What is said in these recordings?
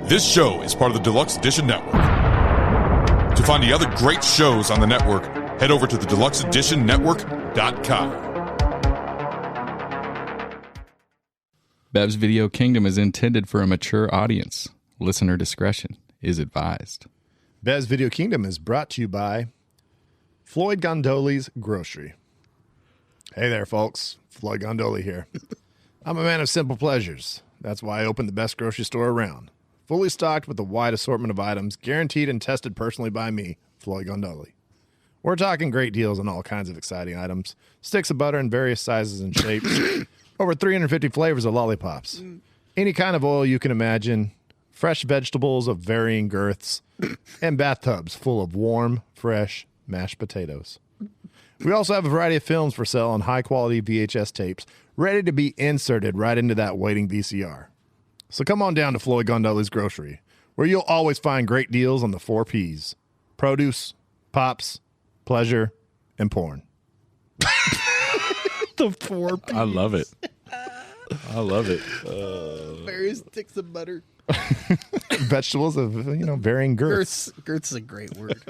This show is part of the Deluxe Edition Network. To find the other great shows on the network, head over to the deluxeeditionnetwork.com. Bev's Video Kingdom is intended for a mature audience. Listener discretion is advised. Bev's Video Kingdom is brought to you by Floyd Gondoli's Grocery. Hey there, folks. Floyd Gondoli here. I'm a man of simple pleasures. That's why I opened the best grocery store around. Fully stocked with a wide assortment of items, guaranteed and tested personally by me, Floyd Gondoli. We're talking great deals on all kinds of exciting items. Sticks of butter in various sizes and shapes. Over 350 flavors of lollipops. Any kind of oil you can imagine. Fresh vegetables of varying girths. And bathtubs full of warm, fresh mashed potatoes. We also have a variety of films for sale on high-quality VHS tapes, ready to be inserted right into that waiting VCR. So come on down to Floyd Gondoli's Grocery, where you'll always find great deals on the 4 Ps. Produce, pops, pleasure, and porn. The 4 Ps. I love it. I love it. Various sticks of butter. Vegetables of, varying girths. Girth's a great word.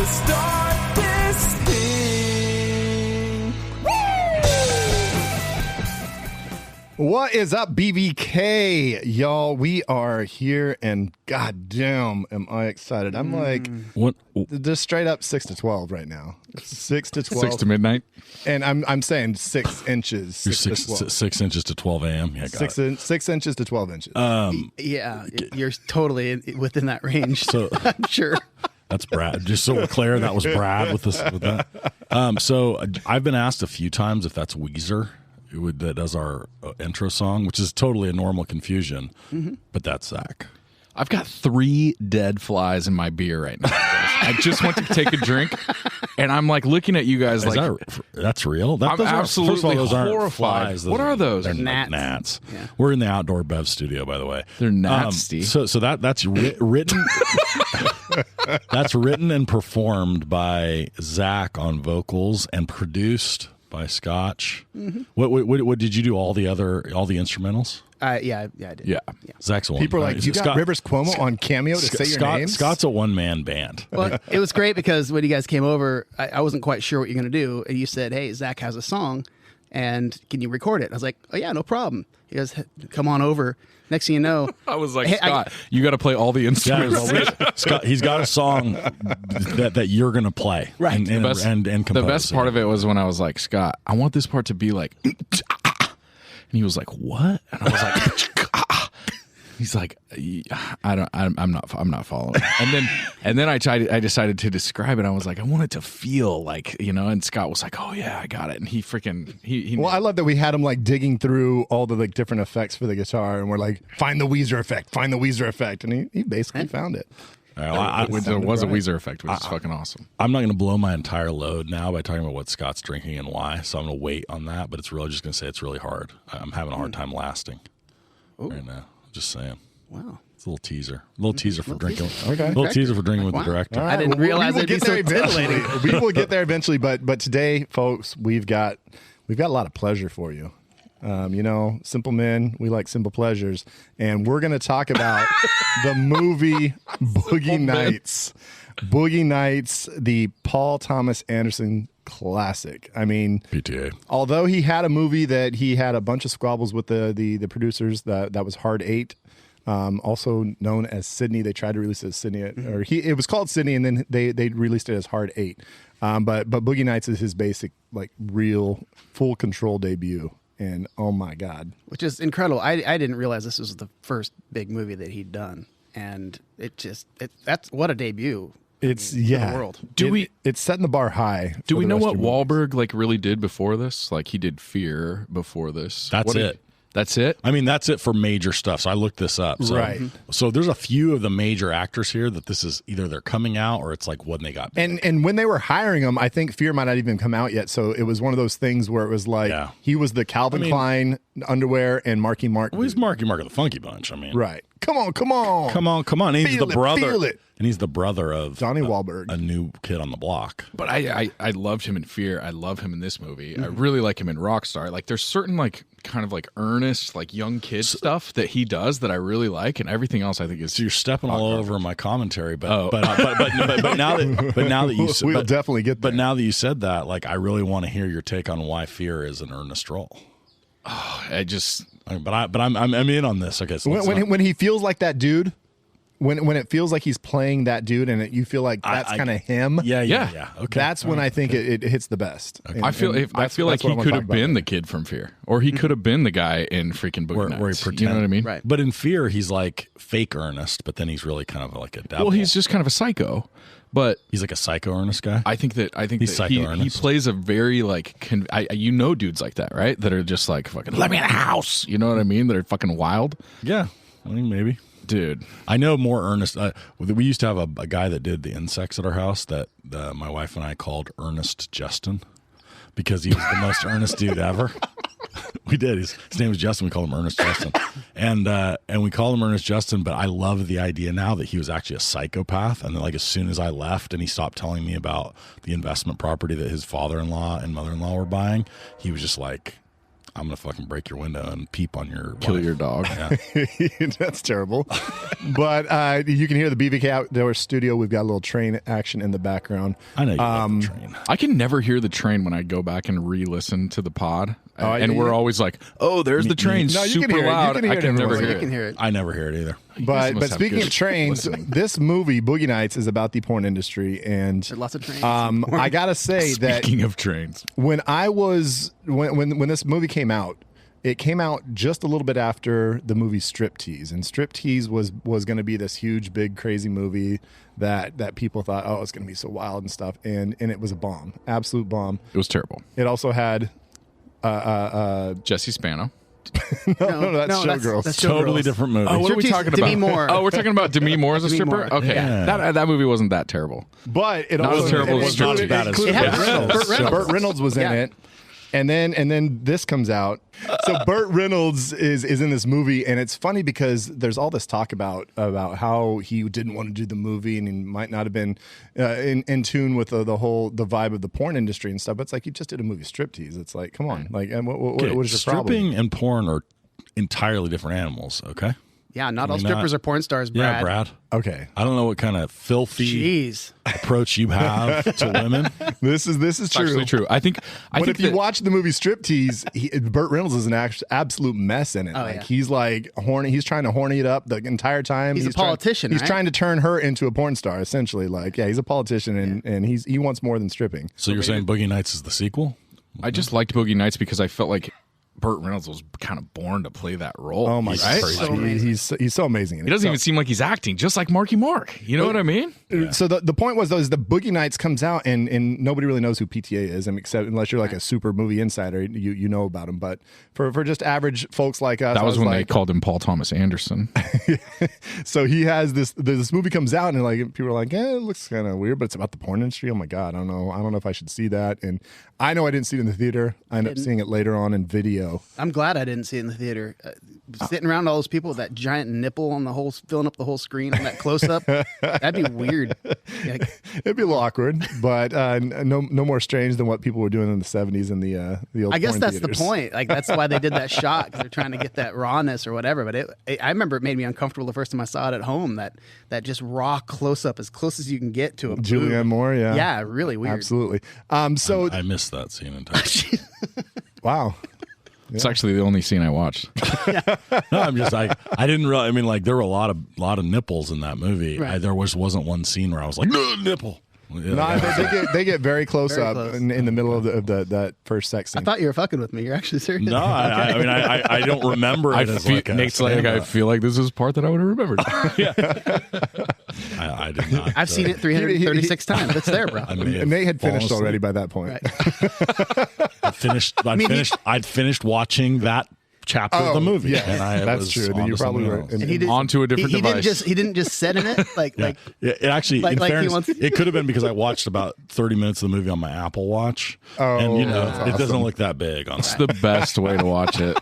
Start this thing. What is up, BBK? Y'all, we are here, and goddamn, am I excited. I'm like, What? just straight up 6 to 12 right now. 6 to 12. 6 to midnight? And I'm saying 6 inches. You're 6 to 12. 6 inches to 12 a.m. Yeah, got 6 inches to 12 inches. Yeah, you're totally within that range. So I'm sure. that's Brad. Just so we're clear, that was Brad with that. So I've been asked a few times if that's Weezer that does our intro song, which is totally a normal confusion, but that's Zach. I've got 3 dead flies in my beer right now. I just went to take a drink, and I'm like looking at you guys Is like, that's real? I'm absolutely horrified. Flies. What are those? They're Gnats. gnats. Yeah. We're in the outdoor Bev studio, by the way. They're nasty. So that's written. That's written and performed by Zach on vocals and produced by Scotch. What did you do? All the instrumentals? Yeah, I did. Yeah. Zach's one. People are like, you got Rivers Cuomo on Cameo to say your names? Scott's a one-man band. Well, it was great because when you guys came over, I wasn't quite sure what you're going to do. And you said, hey, Zach has a song, and can you record it? I was like, oh, yeah, no problem. He goes, come on over. Next thing you know, I was like, Scott, you got to play all the instruments. Scott, he's got a song that you're going to play. Right. And compose. The best part of it was when I was like, Scott, I want this part to be like, and he was like, what? And I was like, he's like, I'm not following. And then I decided to describe it. I was like, I want it to feel like, and Scott was like, oh yeah, I got it. And he Well, I love that we had him like digging through all the like different effects for the guitar, and we're like, find the Weezer effect, and he basically found it. there was a Weezer effect, which is fucking awesome. I'm not going to blow my entire load now by talking about what Scott's drinking and why, so I'm going to wait on that, but it's really just going to say it's really hard. I'm having a hard time lasting right now. Just saying. wow. It's a little teaser. For drinking. Okay. Little teaser for drinking with the director. I didn't realize we will it'd be get there so titillating. eventually. We will get there eventually, but today, folks, we've got a lot of pleasure for you. Simple men, we like simple pleasures, and we're going to talk about the movie Boogie Nights. Boogie Nights, the Paul Thomas Anderson classic. I mean, PTA. Although he had a movie that he had a bunch of squabbles with the producers, that was Hard 8. Also known as Sydney. They tried to release it as Sydney, it was called Sydney, and then they released it as Hard 8. But Boogie Nights is his basic, like, real full control debut. And oh my God, Which is incredible. I didn't realize this was the first big movie that he'd done, and that's what a debut. It's in the world. It's setting the bar high. Do we know what Wahlberg like really did before this? Like he did Fear before this. That's it. That's it? I mean, that's it for major stuff. So I looked this up. So, Right. So there's a few of the major actors here that this is either they're coming out or it's like when they got big. And when they were hiring him, I think Fear might not even come out yet. So it was one of those things where it was like he was the Calvin Klein underwear and Marky Mark. Well, he's Marky Mark of the Funky Bunch. I mean, right. Come on. And he's Feel the it, brother. feel it. And he's the brother of Johnny Wahlberg, a new kid on the block. But I loved him in Fear. I love him in this movie. I really like him in Rockstar. Like there's certain like kind of like earnest like young kid stuff that he does that I really like, and everything else I think is. So you're stepping all over my commentary, but but now that you we'll definitely get there. But now that you said that, like I really want to hear your take on why Fear is an earnest role. I'm in on this. Okay, so when he feels like that dude. When it feels like he's playing that dude and you feel like that's kind of him. Yeah. Okay. That's when I think it hits the best. Okay. And- I feel and like he could have been the kid from Fear, or he could have been the guy in freaking Boogie Nights. where he pretend, you know what I mean? Right. But in Fear, he's like fake earnest, but then he's really kind of like a devil. Well, he's just kind of a psycho, but he's like a psycho earnest guy. I think that He's that he psycho-earnest. plays a very like dudes like that, right? That are just like fucking let me in the house. You know what I mean? That are fucking wild. Yeah, I mean maybe. Dude, I know more earnest. We used to have a guy that did the insects at our house that my wife and I called Ernest Justin because he was the most earnest dude ever. We did. His name was Justin. We called him Ernest Justin, and we called him Ernest Justin. But I love the idea now that he was actually a psychopath. And then, like as soon as I left and he stopped telling me about the investment property that his father-in-law and mother-in-law were buying, he was just like, I'm gonna fucking break your window and peep on your kill wife. your dog. Yeah. That's terrible. But you can hear the BBK Outdoor Studio. We've got a little train action in the background. I know you love the train. I can never hear the train when I go back and re-listen to the pod, and yeah. we're always like, "Oh, there's the train, No, you can super hear it. You loud." can hear I it can every never once in a hear while. You can it. hear it. I never hear it either. You But guys must have speaking good of trains, listening. this movie Boogie Nights is about the porn industry, and There are lots of trains. I gotta say that Speaking of trains, when this movie came out, it came out just a little bit after the movie Striptease, and Striptease was going to be this huge, big, crazy movie that people thought, oh, it's going to be so wild and stuff, and it was a bomb, absolute bomb. it was terrible. It also had Jesse Spano. no, that's Showgirls. That's Totally Showgirls. different movie. Oh, what are we Striptease, talking Demi about? Moore. Oh, we're talking about Demi Moore as a Demi stripper. Moore. Okay, Yeah. that movie wasn't that terrible. But it Not also as terrible it as included- Striptease. it included It had Burt Reynolds. Burt Reynolds. Burt Reynolds was in Yeah. it. And then this comes out. So Burt Reynolds is in this movie, and it's funny because there's all this talk about how he didn't want to do the movie and he might not have been in tune with the vibe of the porn industry and stuff. But it's like, you just did a movie Striptease. It's like, come on, like, and what is your problem? Stripping and porn are entirely different animals. Okay. Yeah, not all I mean, strippers are porn stars, Brad. Yeah, Brad. Okay, I don't know what kind of filthy Jeez. approach you have to women. this is true. Actually, true. I think But if you that- watch the movie Striptease, Burt Reynolds is an absolute mess in it. Oh, like yeah. he's like horny. He's trying to horny it up the entire time. He's a politician, He's right? trying to turn her into a porn star, essentially. Like, yeah, he's a politician, and he wants more than stripping. So you're saying Boogie Nights is the sequel? I just liked Boogie Nights because I felt like Burt Reynolds was kind of born to play that role. Oh my right? god, So amazing. he's so amazing. In He doesn't even seem like he's acting, just like Marky Mark. You know what I mean? So the point was though is the Boogie Nights comes out and nobody really knows who PTA is, except unless you're like a super movie insider, you know about him. But for just average folks like us, That was when they like, called him Paul Thomas Anderson. So he has this movie comes out and like people are like, it looks kind of weird, but it's about the porn industry. Oh my god, I don't know if I should see that. And I know I didn't see it in the theater. I ended up seeing it later on in video. I'm glad I didn't see it in the theater. Sitting around all those people with that giant nipple on filling up the whole screen on that close up, that'd be weird. Yeah, It'd be a little awkward, but no more strange than what people were doing in the 70s in the old. I guess porn that's theaters. the point. Like that's why they did that shot, because they're trying to get that rawness or whatever. But I remember it made me uncomfortable the first time I saw it at home. That just raw close up, as close as you can get to a boob. Julianne Moore, yeah, Yeah, really weird. absolutely. So I missed that scene entirely. wow. It's actually the only scene I watched. No, I'm just like I didn't really. I mean, like there were a lot of nipples in that movie. Right. There wasn't one scene where I was like, no nipple. Yeah, No, they get very close Very up close. in the middle of that first sex scene. I thought you were fucking with me. You're actually serious. no, I mean, I don't remember it as like a Nate's like, I stand-up. feel like this is part that I would have remembered. I did not. I've seen it 336 times. It's there, bro. I may have Nate had fallen finished asleep. already by that point. Right. I'd finished watching that chapter of the movie. Yeah, and I that's was true. Then on you're to probably something right. else. And he did, Onto a different he device. He didn't just set in it like It actually, Like- in like he fairness, wants- it could have been because I watched about 30 minutes of the movie on my Apple Watch. And, you know, that's it doesn't look that big on It's the best way to watch it.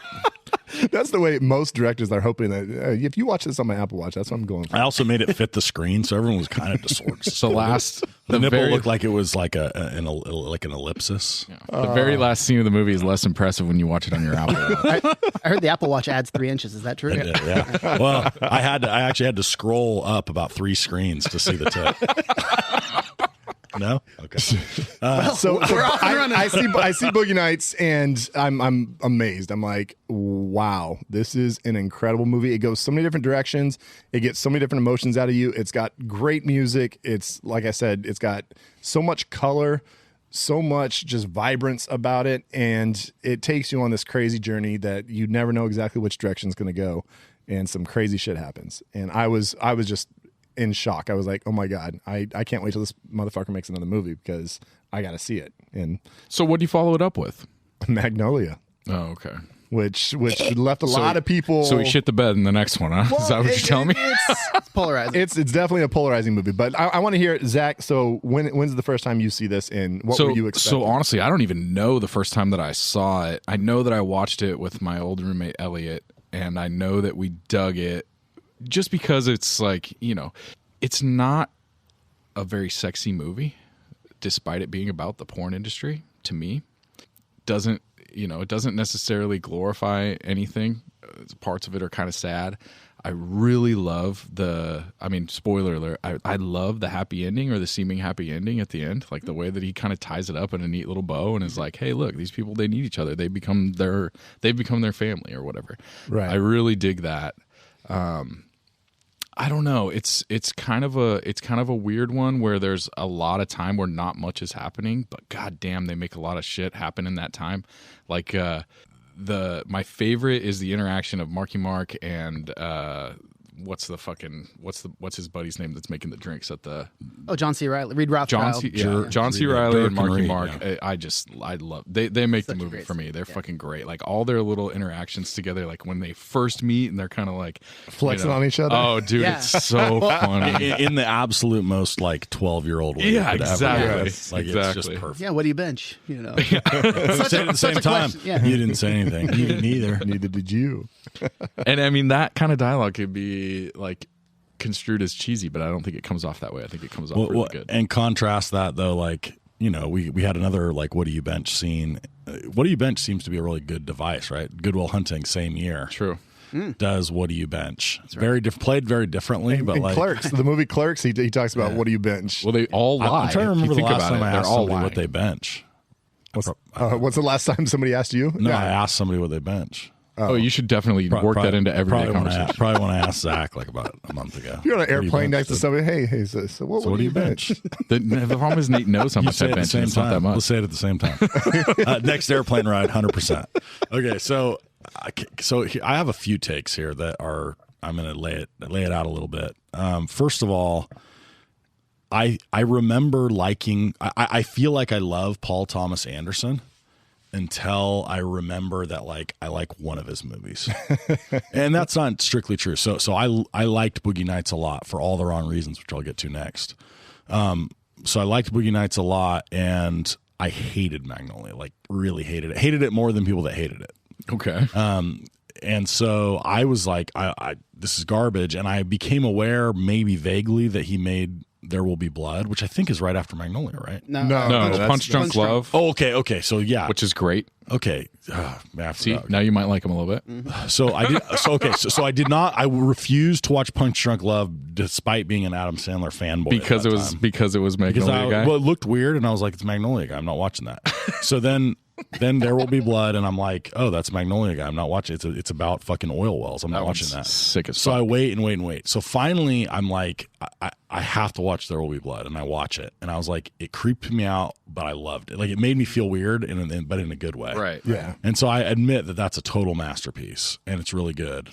that's the way most directors are hoping that if you watch this on my Apple Watch, that's what I'm going for. I also made it fit the screen, so everyone was kind of disordered. So The nipple very- looked like it was like an ellipsis. The very last scene of the movie is less impressive when you watch it on your Apple Watch. I heard the Apple Watch adds 3 inches. Is that true? Yeah. Well, I actually had to scroll up about 3 screens to see the tip. No? Okay. So I see Boogie Nights and I'm amazed. I'm like, wow, this is an incredible movie. It goes so many different directions. It gets so many different emotions out of you. It's got great music. It's like I said, it's got so much color, so much just vibrance about it, and it takes you on this crazy journey that you never know exactly which direction it's going to go, and some crazy shit happens. And I was just in shock. I was like, oh my God, I can't wait till this motherfucker makes another movie because I got to see it. And So what do you follow it up with? Magnolia, Oh, okay. which left a lot of people. So he shit the bed in the next one, huh? Is that what you're telling me? It's polarizing. It's definitely a polarizing movie, but I want to hear, Zach, so when's the first time you see this and what were you expecting? So honestly, I don't even know the first time that I saw it. I know that I watched it with my old roommate Elliot, and I know that we dug it just because it's like, you know, it's not a very sexy movie, despite it being about the porn industry. To me, it doesn't necessarily glorify anything. Parts of it are kind of sad. I really love spoiler alert, I love the happy ending, or the seeming happy ending at the end, like the way that he kind of ties it up in a neat little bow and is like, hey, look, these people, they need each other. They've become their family or whatever. Right. I really dig that. I don't know. It's kind of a weird one where there's a lot of time where not much is happening, but goddamn, they make a lot of shit happen in that time. Like my favorite is the interaction of Marky Mark and what's his buddy's name that's making the drinks at the John C. Reilly, Reed Rothchild. John C. Reilly Dirk and Marky Reed, Mark. yeah. I love they make the Such a movie great for me. scene. They're fucking great. Like all their little interactions together, like when they first meet and they're kind of like Flexing on each other. Oh, dude, Yeah. it's so funny. In the absolute most like 12-year-old way. Yeah, you could ever exactly. do it. Yes, Like it's exactly. just perfect. Yeah, what do you bench? You know, Say it at the same time. question, yeah. You didn't say anything. You didn't either. Neither did you. And I mean, that kind of dialogue could be like construed as cheesy, but I don't think it comes off that way. I think it comes off really good. And contrast that though, like, you know, we had another like what do you bench scene. What do you bench seems to be a really good device, right? Good Will Hunting, same year. True. Does what do you bench? Very played very differently, but In like Clerks, the movie Clerks, he talks about what do you bench? Well, they all lie. I'm trying to If you remember the think last about time it, I they're asked all somebody what lying. they bench. What's the last time somebody asked you? No, Yeah. I asked somebody what they bench. Oh, you should definitely work that into everyday conversation. Probably when I asked Zach like about a month ago. You're on an What do you airplane bench? next to somebody. Hey, so what So do you bench? The problem is Nate knows how You much say I it at the bench, same and it's not that time. much. Let's say it at the same time. Next airplane ride, 100%. Okay, so I have a few takes here that are I'm going to lay it out a little bit. First of all, I remember liking. I feel like I love Paul Thomas Anderson until I remember that like I like one of his movies, and that's not strictly true. So I liked Boogie Nights a lot for all the wrong reasons, which I'll get to next. So I liked Boogie Nights a lot, and I hated Magnolia, like really hated it. Hated it more than people that hated it. Okay. And so I was like, this is garbage. And I became aware, maybe vaguely, that he made There Will Be Blood, which I think is right after Magnolia, right? No, No, that's- Punch Drunk Punch Drunk. Love, Oh, okay. So yeah, which is great. okay. See, now you might like him a little bit. So I did. So I did not. I refused to watch Punch Drunk Love, despite being an Adam Sandler fanboy because at it that was time. because it was Because Magnolia guy. well, it looked weird, and I was like, "It's Magnolia Guy. I'm not watching that." So then There Will Be Blood, and I'm like, "Oh, that's Magnolia Guy. I'm not watching. It's about fucking oil wells. I'm not watching that." Sick as So fuck. I wait and wait and wait. So finally, I'm like, I have to watch There Will Be Blood, and I watch it, and I was like, it creeped me out, but I loved it. Like it made me feel weird, but in a good way. Right. Yeah. And so I admit that that's a total masterpiece, and it's really good.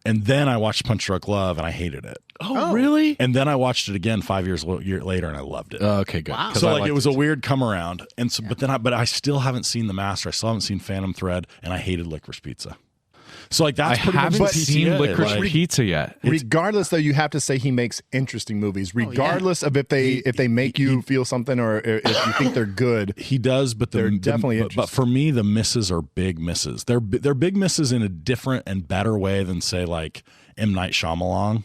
And then I watched Punch Drunk Love, and I hated it. Oh, really? And then I watched it again 5 years later, and I loved it. Okay, good. Wow. 'Cause So I like liked it was a weird come around, and so but I still haven't seen The Master. I still haven't seen Phantom Thread, and I hated Licorice Pizza. So like that's I pretty haven't much seen PTA, Licorice like- Pizza yet. Regardless, though, you have to say he makes interesting movies. Regardless of if they make you feel something or if you think they're good. He does, but They're definitely but for me, the misses are big misses. They're big misses in a different and better way than say like M. Night Shyamalan,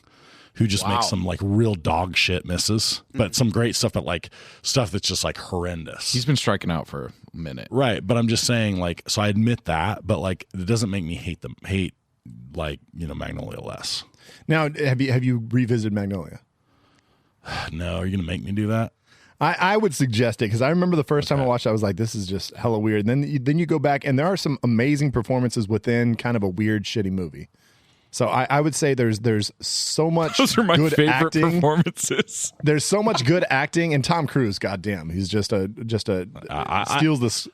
who just makes some like real dog shit misses, but some great stuff, but like stuff that's just like horrendous. He's been striking out for a minute. Right, but I'm just saying, like, so I admit that, but like, it doesn't make me hate like, Magnolia less. Now, have you revisited Magnolia? No, are you gonna make me do that? I would suggest it because I remember the first time I watched it, I was like, this is just hella weird. And then you go back and there are some amazing performances within kind of a weird, shitty movie. So I would say there's so much Those are my good favorite acting. performances. There's so much good acting, and Tom Cruise, goddamn, he's just steals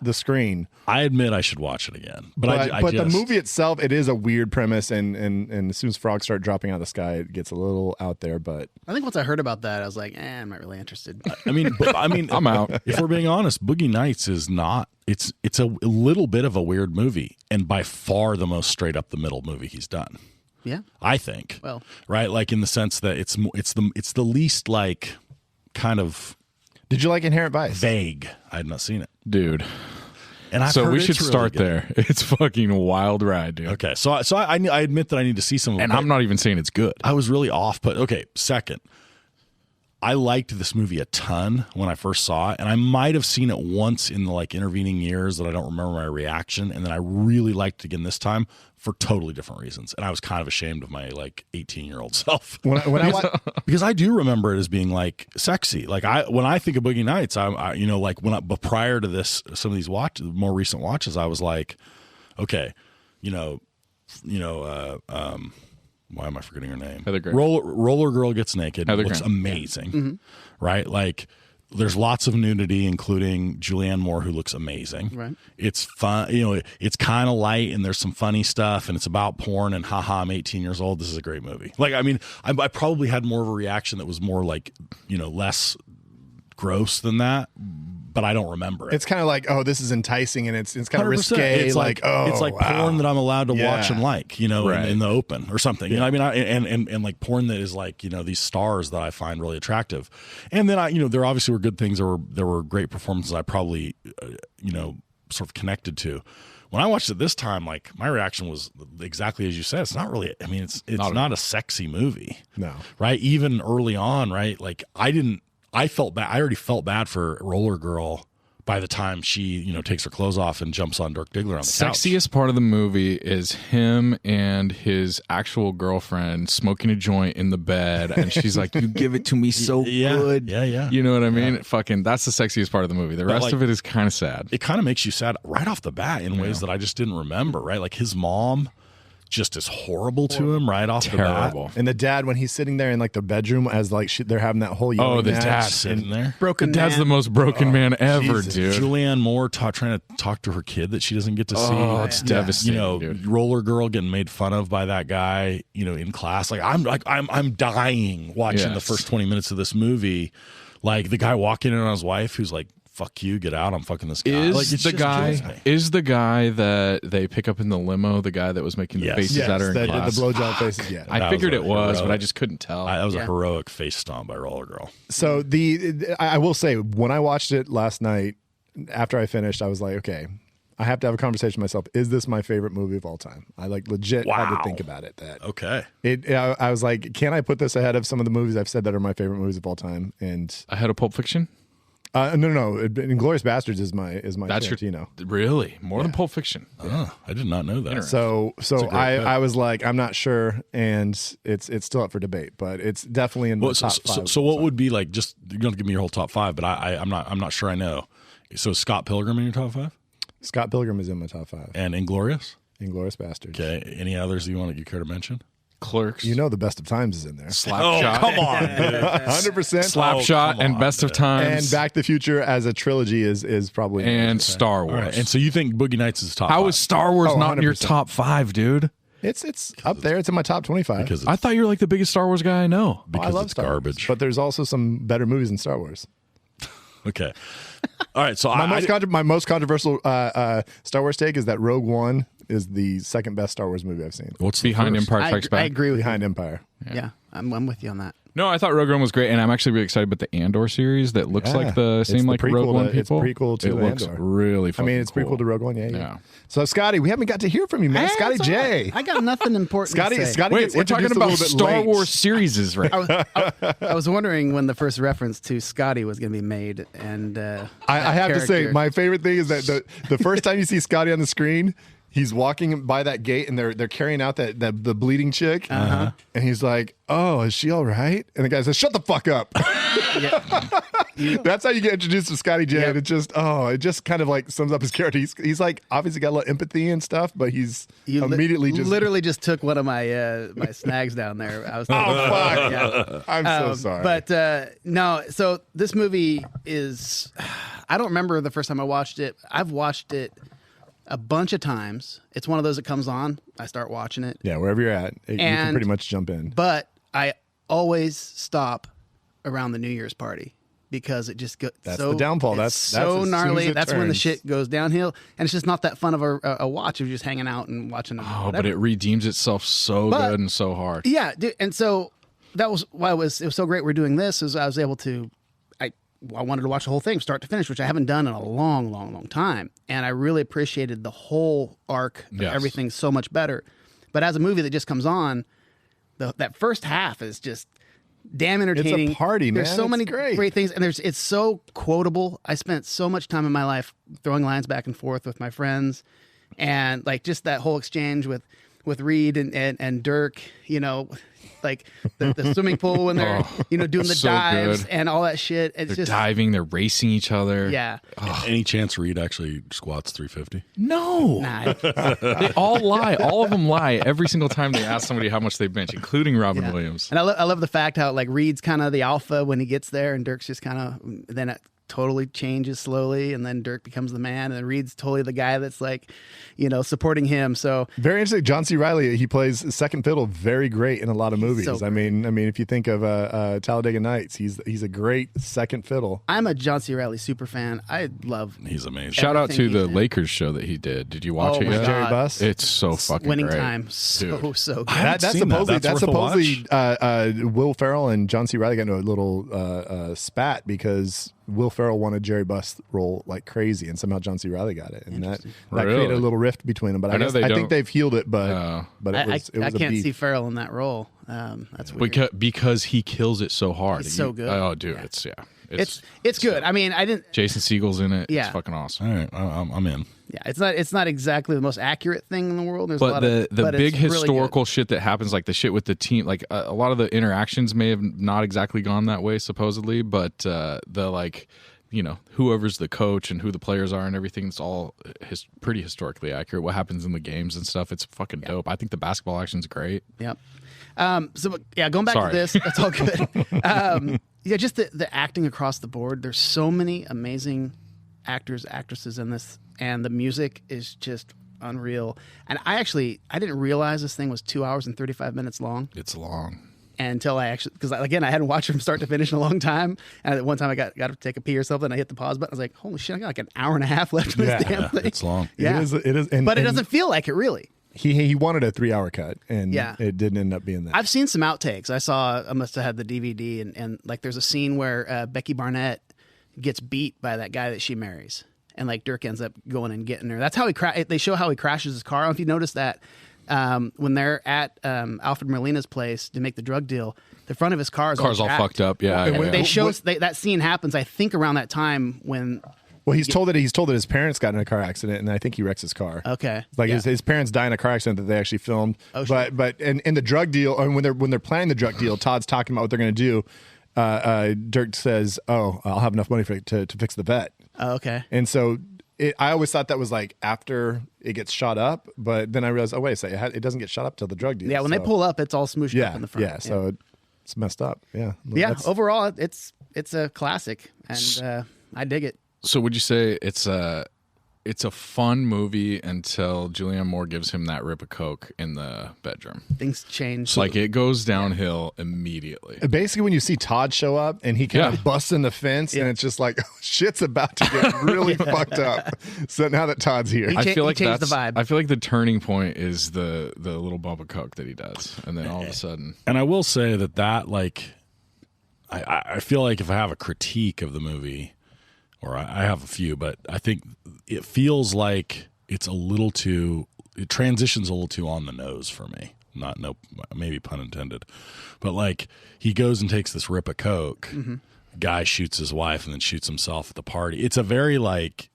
the screen. I admit I should watch it again, But I the movie itself, it is a weird premise, and as soon as frogs start dropping out of the sky, it gets a little out there. But I think once I heard about that, I was like, I'm not really interested. I mean, I'm out. If we're being honest, Boogie Nights is not. It's a little bit of a weird movie, and by far the most straight up the middle movie he's done. Yeah. I think. Well. Right, like in the sense that it's the least like kind of did you like Inherent Vice? vague. I had not seen it, Dude. and I've So heard we it's should really start good. there. It's fucking a wild ride, dude. Okay, so I admit that I need to see some of it. And but I'm not even saying it's good. I was really off, but okay. Second, I liked this movie a ton when I first saw it, and I might have seen it once in the like intervening years that I don't remember my reaction, and then I really liked it again this time for totally different reasons, and I was kind of ashamed of my like 18-year-old self When I because I do remember it as being like sexy. Like when I think of Boogie Nights, but prior to this, some of these more recent watches, I was like, okay, why am I forgetting her name? Heather Gray. Roller Girl Gets Naked. Heather Looks Gray. amazing, right? Like there's lots of nudity, including Julianne Moore, who looks amazing. Right. It's fun. It's kind of light, and there's some funny stuff, and it's about porn. And haha, I'm 18 years old. This is a great movie. Like, I mean, I probably had more of a reaction that was more like, less gross than that, but I don't remember it. it's kind of like, oh, this is enticing, and it's kind of 100%. risque. It's like oh, it's like wow. porn that I'm allowed to watch and like, Right. in the open or something. I mean, and like porn that is like, these stars that I find really attractive. And then there obviously were good things. There were great performances I probably, sort of connected to. When I watched it this time, like my reaction was exactly as you said. It's not really. I mean, it's not a sexy movie. No. Right. Even early on, right? Like I felt bad. I already felt bad for Roller Girl by the time she, takes her clothes off and jumps on Dirk Diggler on the couch. Sexiest part of the movie is him and his actual girlfriend smoking a joint in the bed, and she's like, "You give it to me so good." Yeah. You know what I mean? Fucking, that's the sexiest part of the movie. The rest like- of it is kind of sad. It kind of makes you sad right off the bat in ways that I just didn't remember, right? Like his mom just is horrible to him right off Terrible. And the dad, when he's sitting there in like the bedroom, as like they're having that whole yelling Oh, the match, the dad. bat. Sitting there. Broken The dad's man. the most broken man ever, Jesus. dude. Julianne Moore trying to talk to her kid that she doesn't get to see. Oh, it's devastating, dude. Roller Girl getting made fun of by that guy, in class. I'm dying watching the Yes. first 20 minutes of this movie. Like the guy walking in on his wife who's like, "Fuck you, get out! I'm fucking this guy." Is Like, it the just guy kills me. is the guy that they pick up in the limo the guy that was making the Yes. faces yes, at her in the class? blowjob faces. Yeah. I That figured was a it was, but I heroic- just couldn't tell. That was a Yeah. heroic face stomp by Roller Girl. So I will say, when I watched it last night, after I finished, I was like, okay, I have to have a conversation with myself. Is this my favorite movie of all time? I like legit had to Wow. think about it. That Okay. I was like, can I put this ahead of some of the movies I've said that are my favorite movies of all time? And Ahead of Pulp Fiction? no, Inglourious Bastards is my That's shit, your really more than Pulp Fiction. Oh, I did not know that. So a great pick. I was like, I'm not sure, and it's still up for debate, but it's definitely in the Well, top five. so what would be like? Just you don't have to give me your whole top five, but I'm not sure I know. So is Scott Pilgrim in your top five Scott Pilgrim is in my top five. and Inglorious. Inglourious Bastards. Okay, any others you care to mention? Clerks, You know, the Best of Times is in there. Slapshot, come on, dude. 100%. Slapshot, come and on, Best of dude. Times, And Back to the Future as a trilogy is probably and Star Wars. All right, and so you think Boogie Nights is top? How five is Star Wars Oh, not in your 100%. top 5, dude? it's up there. It's in my top 25. because I thought you were like the biggest Star Wars guy I know. Oh, I because love it's Star Wars, garbage. but there's also some better movies in Star Wars. Okay, all right. So My most controversial Star Wars take is that Rogue One is the second best Star Wars movie I've seen. What's the Behind first? Empire Strikes I Back. agree with Behind you. Empire. Yeah, I'm with you on that. No, I thought Rogue One was great, and I'm actually really excited about the Andor series that looks Yeah. like the It's same the like prequel Rogue One to- it's people. prequel to it looks Andor. really fucking I mean, it's cool. prequel to Rogue One. Yeah. Yeah. So, Scotty, we haven't got to hear from you, man. Hey, Scotty it's all J. right. I got nothing important Scotty, to say. Scotty Wait, gets we're talking introduced a about little bit Star late. Wars series, right? I was wondering when the first reference to Scotty was going to be made, and I have to say, character. my favorite thing is that the first time you see Scotty on the screen, he's walking by that gate and they're carrying out the bleeding chick, and he's like, "Oh, is she all right?" And the guy says, "Shut the fuck up." That's how you get introduced to Scotty J. Yep. And it just kind of like sums up his character. He's like obviously got a little empathy and stuff, but he's immediately just literally just took one of my my snags down there. I was Oh fuck! Yeah. I'm so sorry. But no, so this movie is, I don't remember the first time I watched it. I've watched it a bunch of times. It's one of those that comes on, I start watching it. yeah, wherever you're at, you can And- pretty much jump in. But I always stop around the New Year's party because it just goes That's so the downfall. it's That's as so soon gnarly. as it That's when the turns. shit goes downhill, and it's just not that fun of a watch of just hanging out and watching. Oh, but it redeems itself so But- good and so hard. Yeah, dude, and so that was why it was so great. We're doing this is I was able to. I wanted to watch the whole thing start to finish, which I haven't done in a long time, and I really appreciated the whole arc of Yes. everything so much better. But as a movie that just comes on, that first half is just damn entertaining. party, There's man. so It's many great. things, and it's so quotable. I spent so much time in my life throwing lines back and forth with my friends, and like just that whole exchange with Reed and Dirk, you know, like the swimming pool when they're doing the so dives good. and all that shit. It's They're just diving, they're racing each other. yeah. Any chance Reed actually squats 350? No. Nah, They all lie. All of them lie every single time they ask somebody how much they bench, including Robin yeah. Williams. And I love the fact how like Reed's kind of the alpha when he gets there, and Dirk's just kind of then it totally changes slowly, and then Dirk becomes the man, and then Reed's totally the guy that's like, supporting him. So Very interesting. John C. Reilly, he plays second fiddle very great in a lot of movies. so I mean, if you think of Talladega Nights, he's a great second fiddle. I'm a John C. Reilly super fan. I love He's amazing. Shout out to everything the he's in. Lakers show that he did. Did you watch Oh it my yet? God. Jerry Buss. It's so fucking Winning great. Time. Dude. So good. I haven't That's seen that. supposedly That's worth a supposedly Will Ferrell and John C. Reilly got into a little spat because Will Ferrell wanted Jerry Buss role like crazy, and somehow John C. Reilly got it, and that Really? created a little rift between them. But I know they I think don't- they've healed it, but I it was I a can't beef. see Farrell in that role. That's weird. Because he kills it so hard. He's so good. Oh, dude, It's good. I mean, I didn't. Jason Segel's in it. Yeah. It's fucking awesome. All right, I'm in. Yeah, it's not exactly the most accurate thing in the world. There's a But lot the of, but big it's really historical shit that happens, like the shit with the team, like a lot of the interactions may have not exactly gone that way, supposedly, but the like, whoever's the coach and who the players are and everything, it's all pretty historically accurate. What happens in the games and stuff, it's fucking dope. I think the basketball action's great. good. Yep. So yeah, going back Sorry. to this, that's all good. Yeah, just the acting across the board. There's so many amazing actors, actresses in this, and the music is just unreal. And I didn't realize this thing was 2 hours and 35 minutes long It's long. until because again, I hadn't watched it from start to finish in a long time. And at one time I got to take a pee or something. I hit the pause button. I was like, holy shit, I got like an hour and a half left of this Yeah. damn thing. It's long. Yeah. It is, and, But it and doesn't feel like it really. He wanted a 3-hour cut, and Yeah. it didn't end up being that. I've seen some outtakes. I must have had the DVD, and like there's a scene where Becky Barnett gets beat by that guy that she marries, and like Dirk ends up going and getting her. That's how they show how he crashes his car. I don't know if you noticed that when they're at Alfred Molina's place to make the drug deal, the front of his car is Car's all jacked. fucked up. Yeah. And yeah, they yeah. show that scene happens. I think around that time when. Well, he's told that his parents got in a car accident, and I think he wrecks his car. Okay, Like yeah. his parents die in a car accident that they actually filmed. Oh, sure. But in the drug deal, and when they're planning the drug deal, Todd's talking about what they're going to do. Dirk says, "Oh, I'll have enough money to fix the vet." Oh, okay. And so I always thought that was like after it gets shot up, but then I realized, oh wait a second, it doesn't get shot up till the drug deal. Yeah, when they So- pull up, it's all smooshed up yeah, in the front. yeah, so it's messed up. Yeah, Yeah, That's- overall, it's a classic, and I dig it. So would you say it's it's a fun movie until Julianne Moore gives him that rip of coke in the bedroom. Things change. Like it goes downhill immediately. Basically, when you see Todd show up and he kind of busts in the fence, and it's just like shit's about to get really fucked up. So now that Todd's here, He I feel like changed that's the vibe. I feel like the turning point is the little bump of coke that he does, and then all of a sudden, And I will say that like, I feel like if I have a critique of the movie, or I have a few, but I think it feels like it transitions a little too on the nose for me. Maybe pun intended, but like he goes and takes this rip of coke, guy shoots his wife and then shoots himself at the party. It's a very like,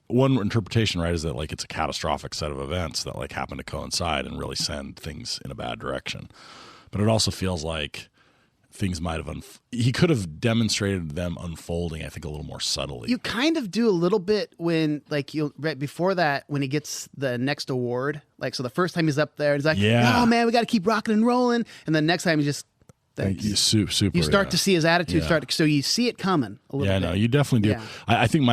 one interpretation, right, is that like it's a catastrophic set of events that like happen to coincide and really send things in a bad direction. But it also feels like things might have he could have demonstrated them unfolding, I think, a little more subtly. You kind of do a little bit when, like, right before that, when he gets the next award. Like, so the first time he's up there, he's like, "Oh man, we got to keep rocking and rolling," and the next time he's just. Thank you. Super. You start to see his attitude so you see it coming a little bit. Yeah, no, you definitely do. Yeah. I think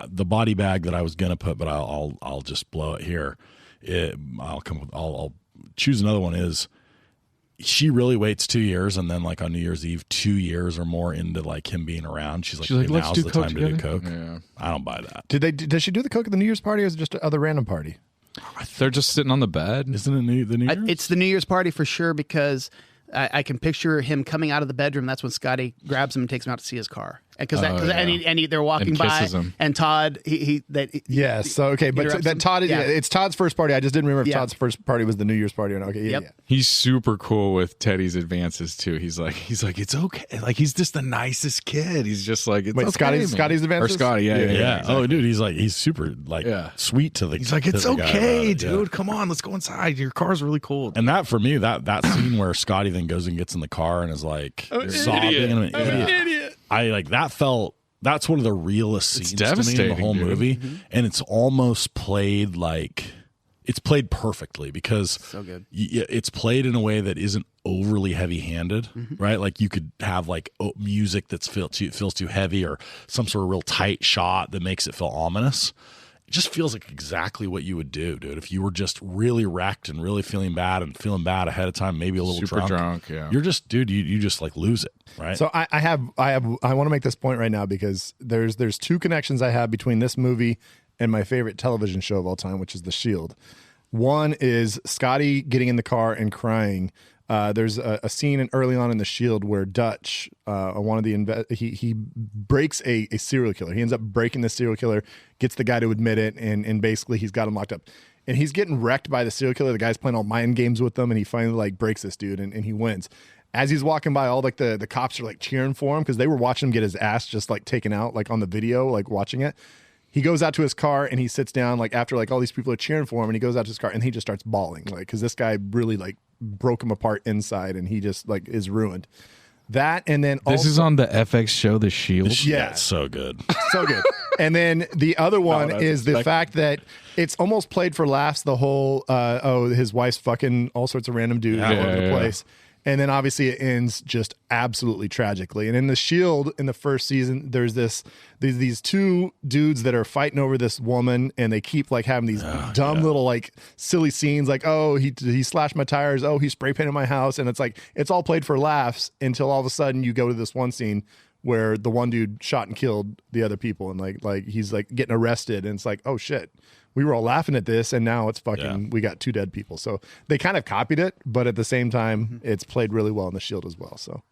the body bag that I was gonna put, but I'll just blow it here. I'll choose another one. Is she really waits 2 years, and then like on New Year's Eve, 2 years or more into like him being around, she's like, let's now's do the coke time to do together? coke. Yeah. I don't buy that. Does she do the coke at the New Year's party, or is it just another random party? they're just sitting on the bed. Isn't it the New Year's? It's the New Year's party for sure, because I can picture him coming out of the bedroom. That's when Scotty grabs him and takes him out to see his car. They're walking And by, kisses him. and Todd, So okay, but interrupts that him. Todd, it's Todd's first party. I just didn't remember if Yeah. Todd's first party was the New Year's party or not. Okay, yeah. He's super cool with Teddy's advances too. He's like, it's okay. Like he's just the nicest kid. He's just like, it's Wait, okay, Scotty's man. advances? Or Scotty, yeah. Yeah. Oh, dude, he's super like sweet to the. He's like, to it's the guy okay, about it, dude. yeah. Come on, let's go inside. Your car's really cool. And that for me, that scene where Scotty then goes and gets in the car and is like sobbing, and I'm an idiot. I like that felt. That's one of the realest scenes to me in the devastating, whole dude. movie, and it's almost played like it's played perfectly because So good. It's played in a way that isn't overly heavy-handed, right? Like you could have like music that's feels too heavy, or some sort of real tight shot that makes it feel ominous. It just feels like exactly what you would do, dude. If you were just really wrecked and really feeling bad ahead of time, maybe a little Super drunk, yeah. You're just, dude, you just like lose it, right? So I want to make this point right now because there's two connections I have between this movie and my favorite television show of all time, which is The Shield. One is Scotty getting in the car and crying. There's a scene early on in The Shield where Dutch, one of the he breaks a serial killer. He ends up breaking the serial killer, gets the guy to admit it, and basically he's got him locked up. And he's getting wrecked by the serial killer. The guy's playing all mind games with them, and he finally like breaks this dude, and he wins. As he's walking by, all like the cops are like cheering for him because they were watching him get his ass just like taken out, like on the video, like watching it. He goes out to his car and he sits down like after like all these people are cheering for him, and he goes out to his car and he just starts bawling like because this guy really like broke him apart inside and he just like is ruined. That and then This is on the FX show, The Shield. Yeah. It's so good. So good. And then the other one that's is the fact that it's almost played for laughs. The whole his wife's fucking all sorts of random dudes all over the place. And then obviously it ends just absolutely tragically. And in The Shield, in the first season, there's these two dudes that are fighting over this woman, and they keep like having these dumb little like silly scenes, like, oh, he slashed my tires, oh, he spray painted my house, and it's like it's all played for laughs until all of a sudden you go to this one scene where the one dude shot and killed the other people, and like he's like getting arrested, and it's like, oh shit. We were all laughing at this, and now it's fucking. We got two dead people, so they kind of copied it, but at the same time, it's played really well in The Shield as well. So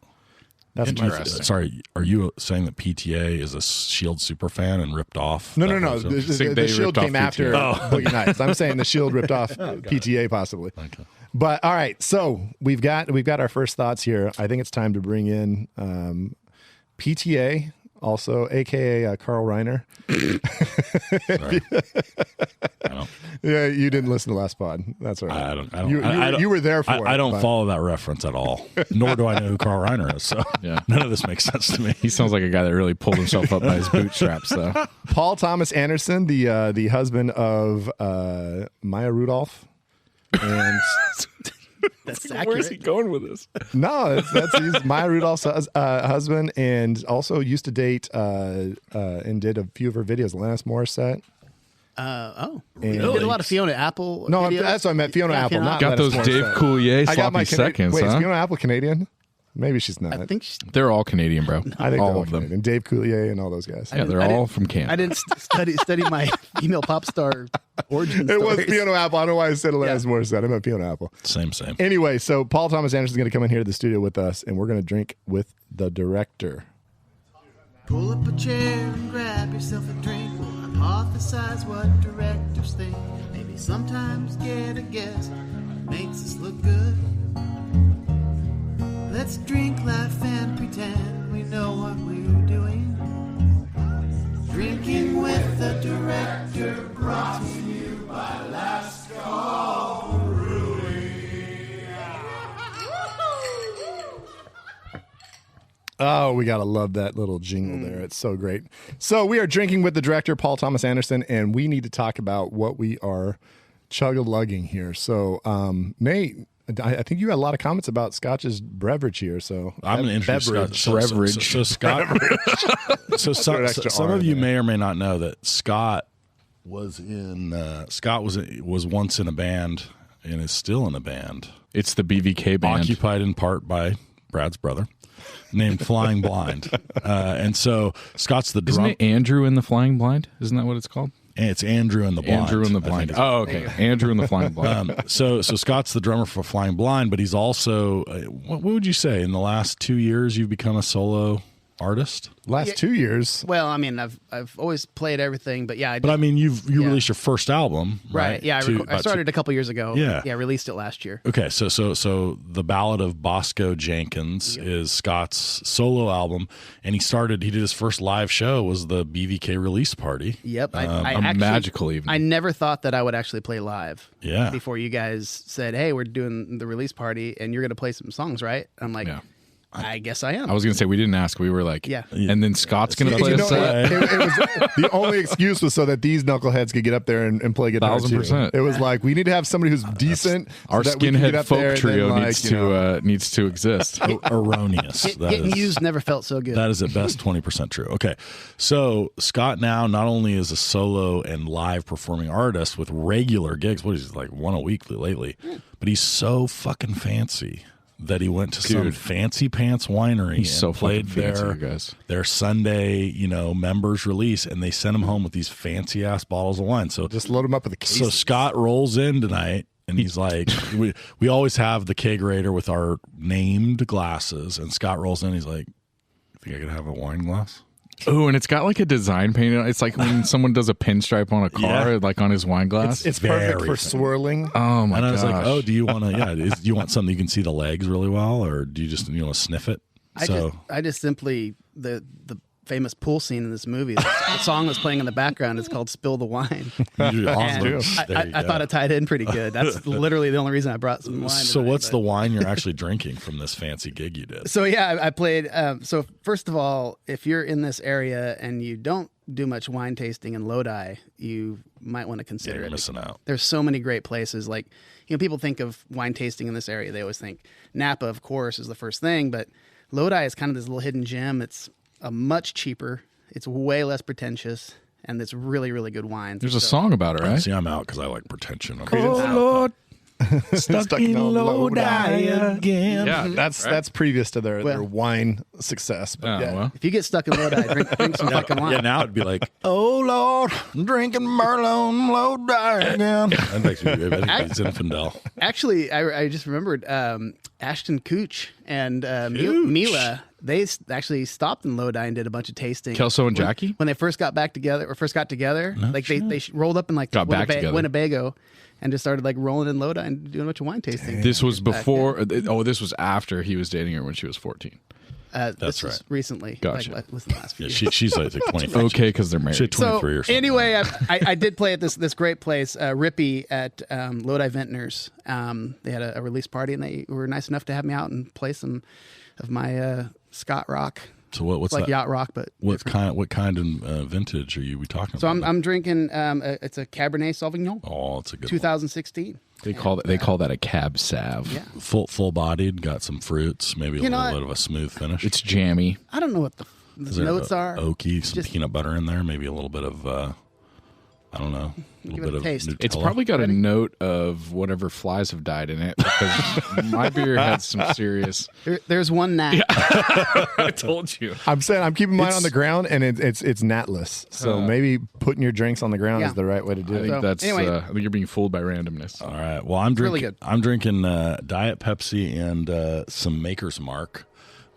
that's my Interesting. Sorry, are you saying that PTA is a Shield super fan and ripped off? No. that The, they Shield ripped off came after PTA. Boogie Nights. I'm saying the Shield ripped off PTA possibly. Okay. But all right, so we've got our first thoughts here. I think it's time to bring in PTA, also AKA Carl Reiner. Sorry. Yeah, you didn't listen to last pod. That's all right. I don't. You were there for it. I don't but- follow that reference at all. Nor do I know who Carl Reiner is. So none of this makes sense to me. He sounds like a guy that really pulled himself up by his bootstraps, though. Paul Thomas Anderson, the husband of Maya Rudolph, and That's Where's he accurate. going with this? no, he's Maya Rudolph's husband, and also used to date and did a few of her videos. Alanis Morissette. We did a lot of Fiona Apple. No, videos. that's what I meant. Fiona Apple. Not Got those Alanis Dave Morissette. Coulier I got my sloppy seconds, Wait, is huh? Fiona Apple Canadian? Maybe she's not. I think she's, They're all Canadian, bro. I think all they're of them. Canadian. Dave Coulier and all those guys. Yeah, they're I all didn't- from Canada. I didn't study my female pop star origin It was stories. Fiona Apple. I don't know why I said Alanis Morissette. I meant Fiona Apple. Same. Anyway, so Paul Thomas Anderson is going to come in here to the studio with us, and we're going to drink with the director. Pull up a chair and grab yourself a drink. We'll hypothesize what directors think. Maybe sometimes get a guess what makes us look good. Let's drink, laugh, and pretend we know what we're doing. Drinking with the director, brought to you by Last Call Brewing. Oh, we got to love that little jingle there. It's so great. So we are drinking with the director, Paul Thomas Anderson, and we need to talk about what we are chug-a-lugging here. So, Nate, I think you had a lot of comments about Scotch's beverage here. So I'm going to introduce beverage. Scott. So Scott. So Put an extra some R of in you there. may or may not know that Scott was was once in a band and is still in a band, It's the BVK band. occupied in part by Brad's brother, named Flying Blind. And so Scott's the Isn't drum. it Andrew and the Flying Blind? Isn't that what it's called? It's Andrew and the Blind. Andrew and the I think Blind. it's- Oh, okay. Andrew and the Flying Blind. So Scott's the drummer for Flying Blind, but he's also what would you say in the last 2 years you've become a solo artist? Last 2 years. Well, I mean, I've always played everything, but yeah, I But I mean, you Yeah. released your first album, right? Yeah, I about started a couple years ago. Yeah. Yeah, released it last year. Okay, so the Ballad of Bosco Jenkins is Scott's solo album, and he did his first live show was the BVK release party. Yep. I A actually, magical evening. I never thought that I would actually play live. Yeah. Before you guys said, "Hey, we're doing the release party, and you're going to play some songs, right?" I'm like, Yeah. I guess I am. I was going to say, we didn't ask. We were like, Yeah. And then Scott's going to play You a know, set. it was the only excuse was so that these knuckleheads could get up there and play guitar. 1000%. Too. It was like we need to have somebody who's decent. Our so that we can get skinhead up there folk and then, trio like, needs to exist. Erroneous. That Getting is- used never felt so good. That is at best 20% true. Okay. So Scott now not only is a solo and live performing artist with regular gigs, what is he, like one a week lately, but he's so fucking fancy that he went to some Dude. fancy pants winery He's and so played fucking fancy, their, you guys. their Sunday, members release, and they sent him home with these fancy ass bottles of wine. So just load them up with a case. so Scott rolls in tonight and he's like, we always have the kegerator with our named glasses, and Scott rolls in. He's like, think I could have a wine glass? Oh, and it's got like a design painted. It's like when someone does a pinstripe on a car, Yeah. like on his wine glass. it's perfect very for fancy. swirling. Oh my And I was gosh. like, oh, do you want to? Yeah, do you want something you can see the legs really well, or do you just want to sniff it? I just simply the famous pool scene in this movie. The song that's playing in the background is called "Spill the Wine." Awesome. And There you I go. thought it tied in pretty good. That's literally the only reason I brought some wine. So tonight, what's but- the wine you're actually drinking from this fancy gig you did? So yeah, I played. So first of all, if you're in this area and you don't do much wine tasting in Lodi, you might want to Yeah, consider you're it. missing out. There's so many great places. Like, people think of wine tasting in this area. They always think Napa, of course, is the first thing, but Lodi is kind of this little hidden gem. It's a much cheaper. It's way less pretentious, and it's really, really good wine. There's a song about it, right? See, I'm out because I like pretension. Lord, Stuck in Lodi again. yeah, That's previous to their Well- wine success. But Oh, yeah. well. If you get stuck in Lodi, drink some fucking wine. Yeah, now it'd be like, oh Lord, I'm drinking Merlot Lodi again. That makes me. I think it's Infidel. Actually, I just remembered Ashton Kutch and Mila. They actually stopped in Lodi and did a bunch of tasting. Kelso and Jackie? when they first got together, like they rolled up in like Got back together. Winnebago, and just started like rolling in Lodi and doing a bunch of wine tasting. This was before. Oh, this was after he was dating her when she was 14. This was right. recently. Gotcha. Like, within the last few Yeah, years. she's like 23. Okay, because they're married. She had 23 or something. Anyway, I did play at this great place, Rippy at Lodi Vintners. They had a release party, and they were nice enough to have me out and play some of my Scott rock. So what's It's like that? yacht rock, but What different. kind of vintage are we talking So about? I'm drinking. It's a Cabernet Sauvignon, Oh, it's a good 2016. They call that a cab sav. Yeah, one. Full bodied, got some fruits, maybe a You know little what? bit of a smooth finish. It's jammy. I don't know what the Is there notes are. oaky, some Just- peanut butter in there, maybe a little bit of I don't know. Give it a taste. It's Nutella. probably got a note of whatever flies have died in it because my beer had some serious. There's one gnat. I told you. I'm saying I'm keeping mine on the ground, and it's gnatless. So maybe putting your drinks on the ground Yeah. is the right way to do I it. think So, that's. anyway. I think you're being fooled by randomness. All right. Well, I'm drinking. really good. I'm drinking Diet Pepsi and some Maker's Mark.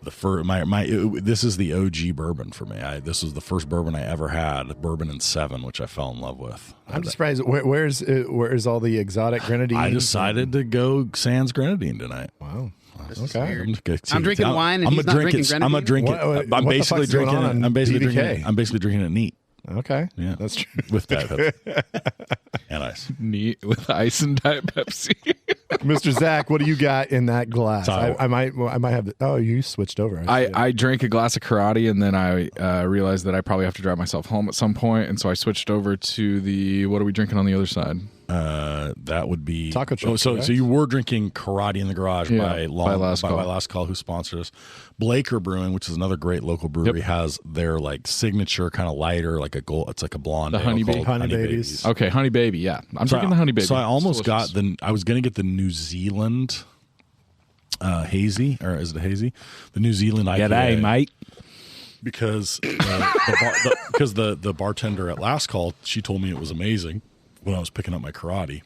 This is the OG bourbon for me. This was the first bourbon I ever had, bourbon and 7, which I fell in love with. I'm surprised. Where's all the exotic grenadine? I decided to go sans grenadine tonight. Wow. is Okay. weird. I'm drinking wine and I'm he's a not drink drinking it. I'm a grenadine? drink it. What I'm the basically fuck's going drinking on it. on I'm basically BBK? drinking it. I'm basically drinking it neat. Okay. Yeah, That's true. with Diet Pepsi and ice. Neat with ice and Diet Pepsi. Mr. Zach, what do you got in that glass? So- I might have. Oh, you switched over. see it. I drank a glass of karate and then I realized that I probably have to drive myself home at some point, and so I switched over to the what are we drinking on the other side? That would be Taco truck, so correct? you were drinking Karate in the Garage Yeah, by Last Call. Last Call, who sponsors us. Blaker Brewing, which is another great local brewery, has their like signature kind of lighter, like a gold. It's like a blonde. The ale Honey called Baby. Honey Babies. Okay, Honey Baby. Yeah, I'm So drinking the Honey Baby. So I almost It's got delicious. I was going to get the New Zealand hazy, or is it a hazy? The New Zealand IPA. G'day, mate. Because the bartender at Last Call, she told me it was amazing when I was picking up my karate,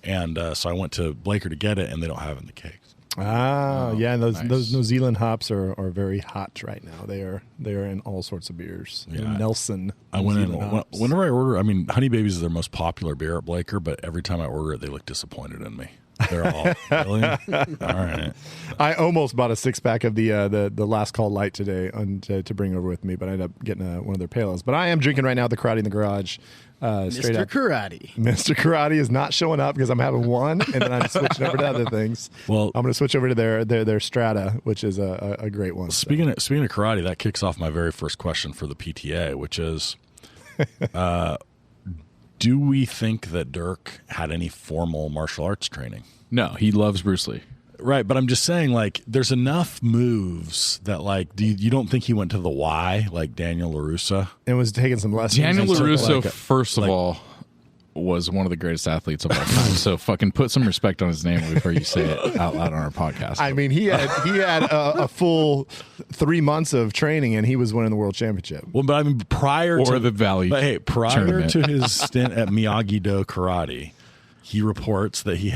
and so I went to Blaker to get it, and they don't have it in the cakes. Yeah, and nice. those New Zealand hops are very hot right now. They are in all sorts of beers. Yeah. Nelson. I New went in Zealand hops. whenever I order. I mean, Honey Babies is their most popular beer at Blaker, but every time I order it, they look disappointed in me. They're all really all right. I almost bought a 6-pack of the Last Call Light today to bring over with me, but I ended up getting one of their pale ales. But I am drinking right now the Karate in the Garage. Straight Mr. up. Karate. Mr. Karate is not showing up because I'm having one, and then I'm switching over to other things. Well- I'm going to switch over to their Strata, which is a great one. Speaking of karate, that kicks off my very first question for the PTA, which is, do we think that Dirk had any formal martial arts training? No, he loves Bruce Lee. Right, but I'm just saying, like, there's enough moves that, like, you don't think he went to the Y like Daniel LaRussa? And was taking some lessons. Daniel and stuff LaRusso, like- first of all, was one of the greatest athletes of all time. So fucking put some respect on his name before you say it out loud on our podcast. I mean, he had a full 3 months of training, and he was winning the world championship. Well, but I mean, prior Or to the Valley but hey, prior tournament. to his stint at Miyagi-Do Karate, he reports that he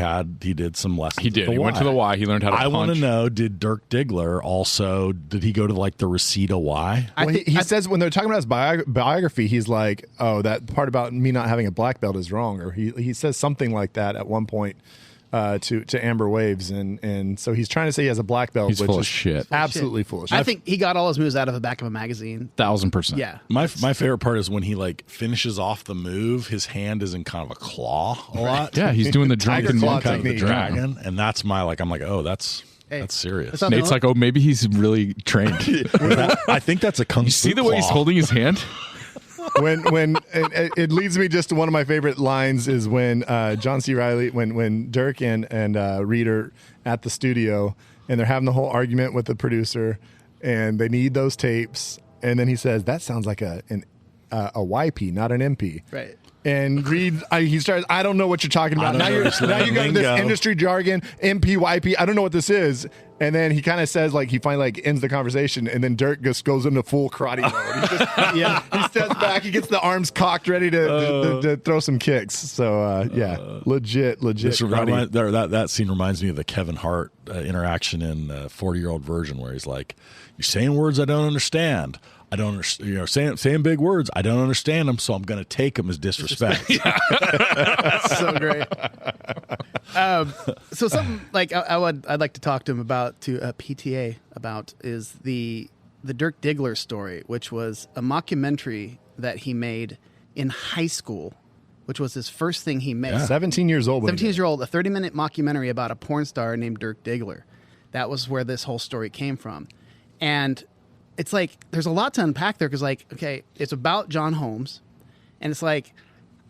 did some lessons. he did. at the He went to the Y. He learned how to I punch. want to know: did Dirk Diggler also? Did he go to like the Reseda Y? Well, he says when they're talking about his biography, he's like, "Oh, that part about me not having a black belt is wrong," or he says something like that at one point to Amber Waves, and so he's trying to say he has a black belt. He's which full is of shit. absolutely full of shit. I think he got all his moves out of the back of a magazine. 1,000%. Yeah. My favorite part is when he like finishes off the move. His hand is in kind of a claw a lot. Yeah, he's doing the Tiger drunken claw monk kind of the technique. dragon, and that's my like. I'm like, oh, that's Hey, serious. that's not the Nate's only- like, oh, maybe he's really trained. I think that's a kung fu. You see the way he's claw. holding his hand? when it leads me just to one of my favorite lines is when John C. Reilly, when Dirk and Reed are at the studio and they're having the whole argument with the producer and they need those tapes, and then he says that sounds like a YP, not an MP. Right. And Reed, he starts, I don't know what you're talking about. I Now don't you understand got this lingo. industry jargon, MP, YP. I don't know what this is. And then he kind of says, like, he finally like ends the conversation, and then Dirk just goes into full karate mode. He just, he steps back, he gets the arms cocked, ready to throw some kicks. So legit. This karate. that scene reminds me of the Kevin Hart interaction in 40-Year-Old Virgin, where he's like, "You're saying words I don't understand. I don't understand. You know, saying big words. I don't understand them, so I'm going to take them as disrespect." So great. So something like I'd like to talk to him about PTA about is the Dirk Diggler story, which was a mockumentary that he made in high school, which was his first thing he made. 17 years old. 17-year-old, a 30-minute mockumentary about a porn star named Dirk Diggler. That was where this whole story came from. And it's like, there's a lot to unpack there because, like, okay, it's about John Holmes. And it's like,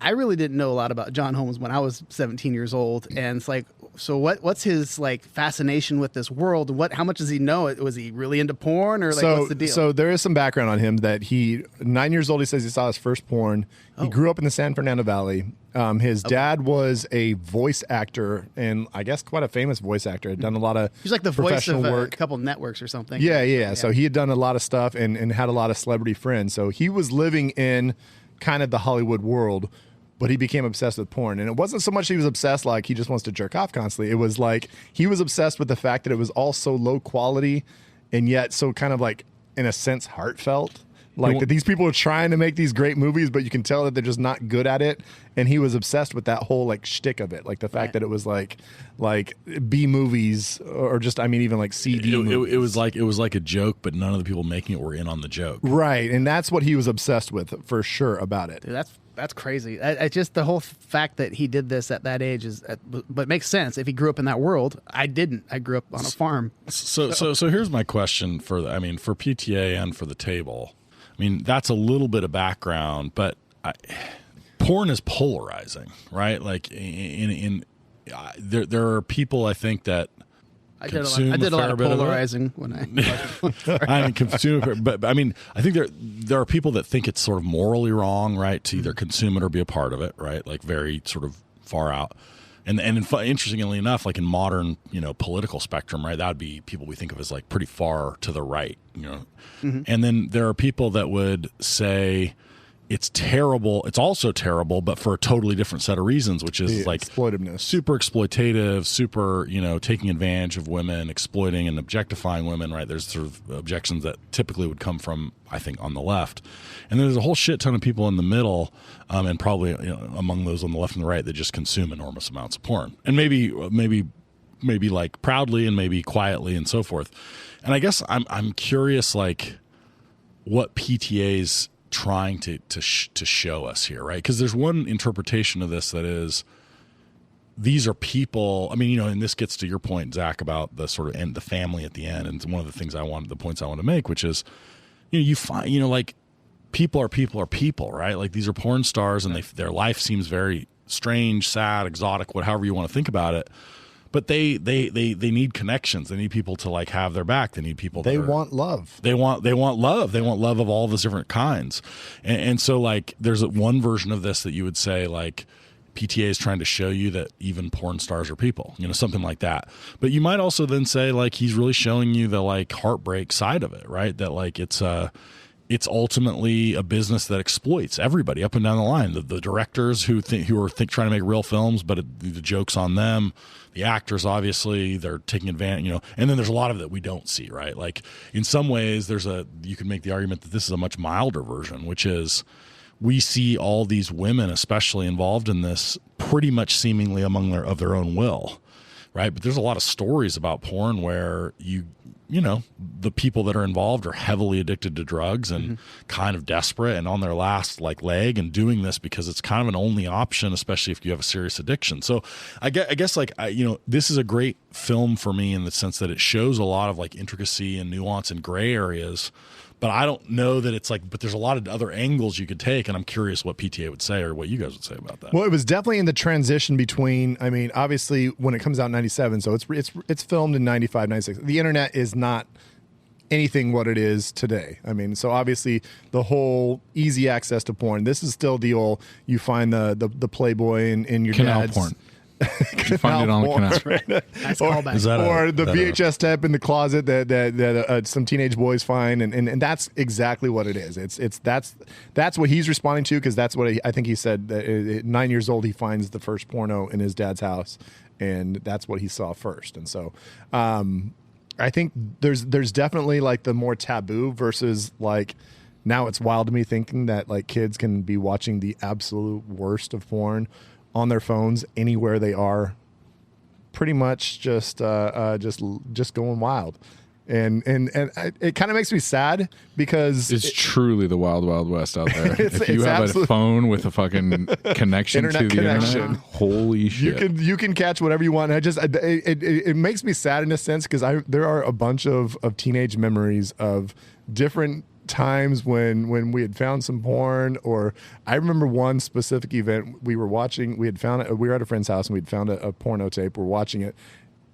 I really didn't know a lot about John Holmes when I was 17 years old. And it's like, So what's his like fascination with this world? How much does he know? Was he really into porn, or like what's the deal? So there is some background on him that 9 years old, he says he saw his first porn. He grew up in the San Fernando Valley. His dad was a voice actor, and I guess quite a famous voice actor. Had done a lot of He's like the voice professional of work. a couple networks or something. Yeah. So he had done a lot of stuff and had a lot of celebrity friends. So he was living in kind of the Hollywood world, but he became obsessed with porn. And it wasn't so much he was obsessed like he just wants to jerk off constantly. It was like he was obsessed with the fact that it was all so low quality and yet so kind of like, in a sense, heartfelt. Like that these people are trying to make these great movies, but you can tell that they're just not good at it. And he was obsessed with that whole like shtick of it, like the fact that it was like B movies or just even like CD movies. It was like a joke, but none of the people making it were in on the joke. Right, and that's what he was obsessed with for sure about it. Dude, that's crazy. I just the whole fact that he did this at that age but it makes sense if he grew up in that world. I didn't. I grew up on a farm. So here's my question for PTA and for the table. That's a little bit of background, but porn is polarizing, right? Like there are people I think that I did a lot of polarizing when I consume, but I think there are people that think it's sort of morally wrong, right, to either consume it or be a part of it, right? Like very sort of far out. And interestingly enough, like in modern, political spectrum, right, that would be people we think of as like pretty far to the right, Mm-hmm. And then there are people that would say it's terrible. It's also terrible, but for a totally different set of reasons, which is like exploitiveness, super exploitative, super, taking advantage of women, exploiting and objectifying women, right? There's sort of objections that typically would come from, I think, on the left. And there's a whole shit ton of people in the middle, and probably among those on the left and the right that just consume enormous amounts of porn. And maybe like proudly and maybe quietly and so forth. And I guess I'm curious, like, what PTA's trying to show us here, right? Because there's one interpretation of this that is these are people. And this gets to your point, Zach, about the sort of end, the family at the end, and one of the points I want to make, which is, you find, like, people are people, right? Like, these are porn stars, and their life seems very strange, sad, exotic, however you want to think about it. But they need connections. They need people to like have their back. They need people. They want love. They want love. They want love of all those different kinds. And so like there's one version of this that you would say like PTA is trying to show you that even porn stars are people, something like that. But you might also then say like he's really showing you the like heartbreak side of it, right? That like it's ultimately a business that exploits everybody up and down the line. The directors who are trying to make real films, but the joke's on them. The actors, obviously, they're taking advantage, and then there's a lot of it that we don't see, right? Like in some ways, you can make the argument that this is a much milder version, which is we see all these women, especially involved in this, pretty much seemingly of their own will, right? But there's a lot of stories about porn where the people that are involved are heavily addicted to drugs and kind of desperate and on their last like leg and doing this because it's kind of an only option, especially if you have a serious addiction. So I guess like, this is a great film for me in the sense that it shows a lot of like intricacy and nuance and gray areas, but I don't know that it's like, but there's a lot of other angles you could take. And I'm curious what PTA would say or what you guys would say about that. Well, it was definitely in the transition between, obviously when it comes out in 97, so it's filmed in 95, 96. The internet is not anything what it is today. So obviously the whole easy access to porn, this is still the old, you find the Playboy in your Canal dad's porn. You find it on the canal. Right? Nice callback. Or the VHS tape in the closet that some teenage boys find, and that's exactly what it is. That's what he's responding to, because that's what I think he said. That at 9 years old, he finds the first porno in his dad's house, and that's what he saw first. And so, I think there's definitely like the more taboo versus like now it's wild to me thinking that like kids can be watching the absolute worst of porn on their phones anywhere they are, pretty much just going wild, and it kind of makes me sad because it's truly the wild west out there. It's if you have a phone with a fucking connection Internet to the connection. internet, holy shit! You can catch whatever you want. And it makes me sad in a sense because there are a bunch of teenage memories of different times when we had found some porn, or I remember one specific event we were watching. We were at a friend's house and we'd found a porno tape. We're watching it,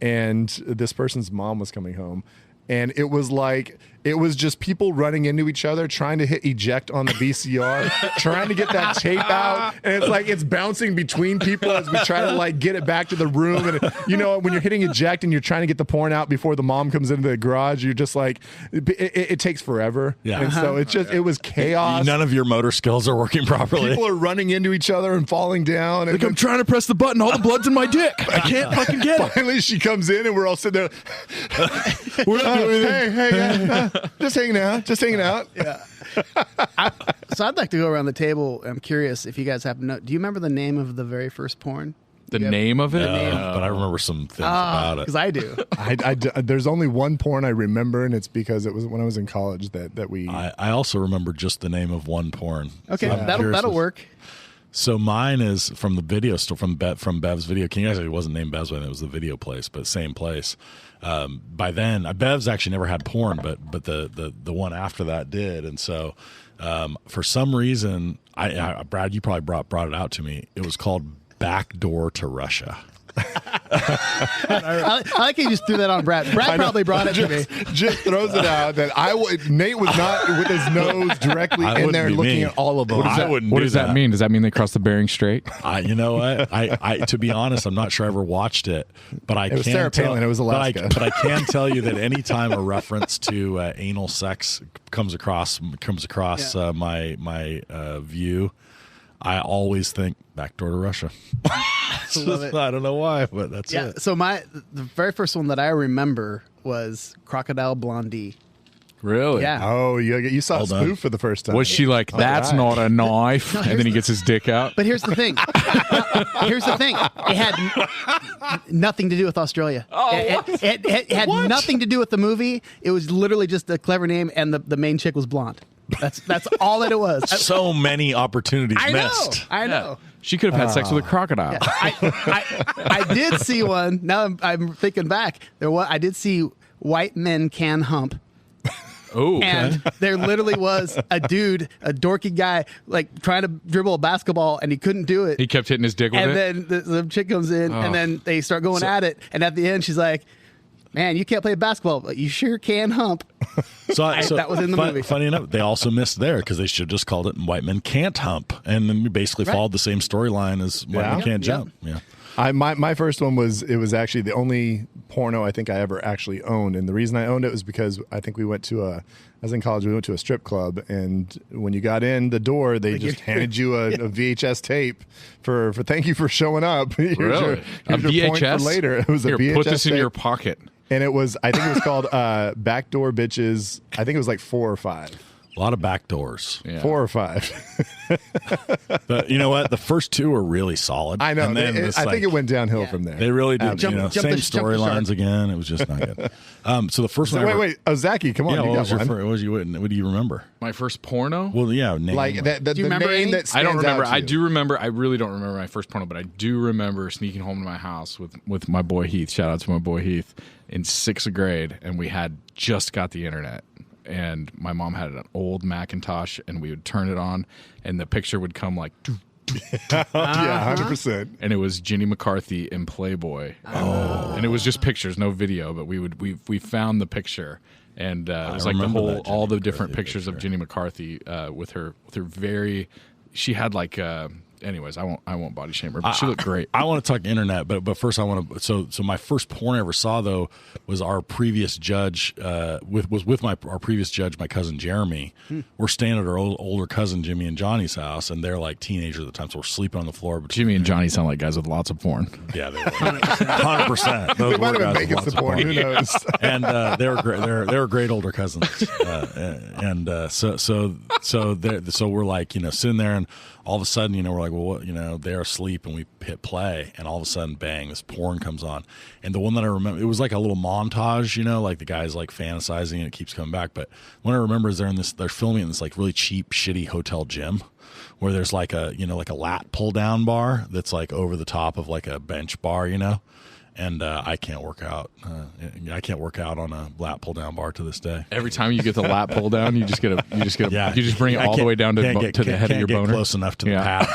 and this person's mom was coming home. And it was just people running into each other, trying to hit eject on the VCR, trying to get that tape out. And it's like it's bouncing between people as we try to like get it back to the room. And when you're hitting eject and you're trying to get the porn out before the mom comes into the garage, you're just like, it takes forever. Yeah. And so it was chaos. None of your motor skills are working properly. People are running into each other and falling down. And Like, I'm trying to press the button. All the blood's in my dick. I can't fucking get it. finally she comes in and we're all sitting there. Hey, just hanging out. Yeah. So I'd like to go around the table. I'm curious if you guys happen to know. Do you remember the name of the very first porn? The name of it? But I remember some things about it. Because I do. There's only one porn I remember, and it's because it was when I was in college that we. I also remember just the name of one porn. Okay, So I'm curious that'll if- work. So mine is from the video store from Bev's Video King. Actually, it wasn't named Bev's when it was the video place, but same place. By then, Bev's actually never had porn, but the one after that did. And so, for some reason, Brad, you probably brought it out to me. It was called Backdoor to Russia. I like you just threw that on Brad. Brad probably brought it to me. Just throws it out that Nate was not with his nose directly I in wouldn't there be looking me. at all of them. What does that mean? Does that mean they crossed the Bering Strait? You know what? I to be honest, I'm not sure I ever watched it, but I It was can Sarah tell. Palin. It was Alaska. But I can tell you that anytime a reference to anal sex comes across my view, I always think backdoor to Russia. Love it. I don't know why, but that's Yeah. it. So the very first one that I remember was Crocodile Blondie. Really? Yeah. Oh, you saw Well a done. spoof for the first time. Was she like, that's right. not a knife? And then he gets his dick out. But here's the thing. It had nothing to do with Australia. It had nothing to do with the movie. It was literally just a clever name, and the main chick was blonde. That's all that it was. So many opportunities I know. missed. I know. She could have had sex with a crocodile. I did see one. Now I'm thinking back. I did see White Men Can Hump. Oh, And there literally was a dude, a dorky guy, like trying to dribble a basketball, and he couldn't do it. he kept hitting his dick with And it. then the chick comes in, and then they start going at it. And at the end, she's like, "Man, you can't play basketball, but you sure can hump." So that was in the movie. Funny enough, they also missed there because they should have just called it White Men Can't Hump, and then we basically Right. followed the same storyline as White Men Yeah. Can't Yep. Jump. Yeah. My first one was actually the only porno I think I ever actually owned, and the reason I owned it was because I think I was in college. We went to a strip club, and when you got in the door, they just handed you a VHS tape for thank you for showing up. Here's Really? here's A your point VHS? for later. It was Here, a VHS put this in tape, your pocket. and it was I think it was called Backdoor Bitches. I think it was like 4 or 5. A lot of back doors. Yeah. 4 or 5. But you know what? The first two were really solid. I know. And then I think it went downhill from there. They really did. Jump- you know, jump same the- jump the storylines shark. again. It was just not good. So the first So one. wait. Oh, Zachy, come on. Yeah, you what got was your one. what do you remember? My first porno? Well, yeah, name Like it. the Do you remember name any? that stands I don't remember. out to I you. do remember. I really don't remember my first porno, but I do remember sneaking home to my house with my boy Heath. Shout out to my boy Heath in 6th grade, and we had just got the internet. And my mom had an old Macintosh, and we would turn it on, and the picture would come like, Yeah, 100%. and it was Jenny McCarthy in Playboy, and it was just pictures, no video. But we found the picture, and it was like remember that all Jenny the different McCarthy pictures of picture. Jenny McCarthy with her very. She had like. Anyways, I won't body shame her, but she looked great. I want to talk internet, but first I want to. So my first porn I ever saw though was our previous judge with our previous judge, my cousin Jeremy. We're staying at our older cousin Jimmy and Johnny's house, and they're like teenagers at the time, so we're sleeping on the floor. But Jimmy and Johnny sound like guys with lots of porn. yeah, they were 100%. They might have been making support. Who knows? And they were great. They were great older cousins, so we're like sitting there, and all of a sudden we're like, well, what, they're asleep, and we hit play, and all of a sudden, bang, this porn comes on, and the one that I remember, it was like a little montage, like the guy's like fantasizing, and it keeps coming back. But what I remember is they're filming in this like really cheap, shitty hotel gym, where there's like a like a lat pull down bar that's like over the top of like a bench bar, And I can't work out. I can't work out on a lat pull down bar to this day. Every time you get the lat pull down, you just bring it all the way down to the head of your boner. Close enough to the pad.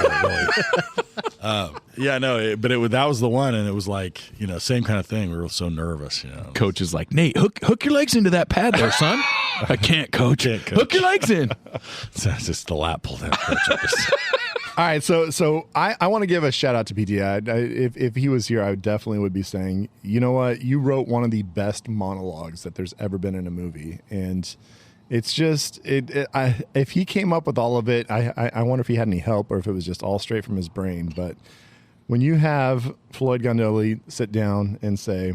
That was the one, and it was like, same kind of thing. We were so nervous. Coach is like, Nate, hook your legs into that pad there, son. I can't, coach. Hook your legs in. So it's just the lat pull down, coach. All right, so I want to give a shout out to PTI. If he was here, I definitely would be saying, you know what, you wrote one of the best monologues that there's ever been in a movie, and it's just if he came up with all of it, I wonder if he had any help or if it was just all straight from his brain. But when you have Floyd Gondoli sit down and say,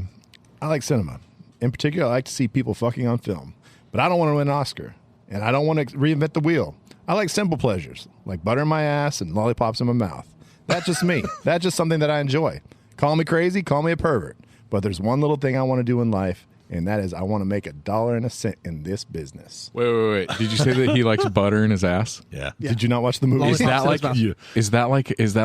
I like cinema. In particular, I like to see people fucking on film, but I don't want to win an Oscar, and I don't want to reinvent the wheel. I like simple pleasures, like butter in my ass and lollipops in my mouth. That's just me. That's just something that I enjoy. Call me crazy, call me a pervert. But there's one little thing I want to do in life, and that is I want to make $1.01 in this business. Wait. Did you say that he likes butter in his ass? Yeah. Did you not watch the movie? Is that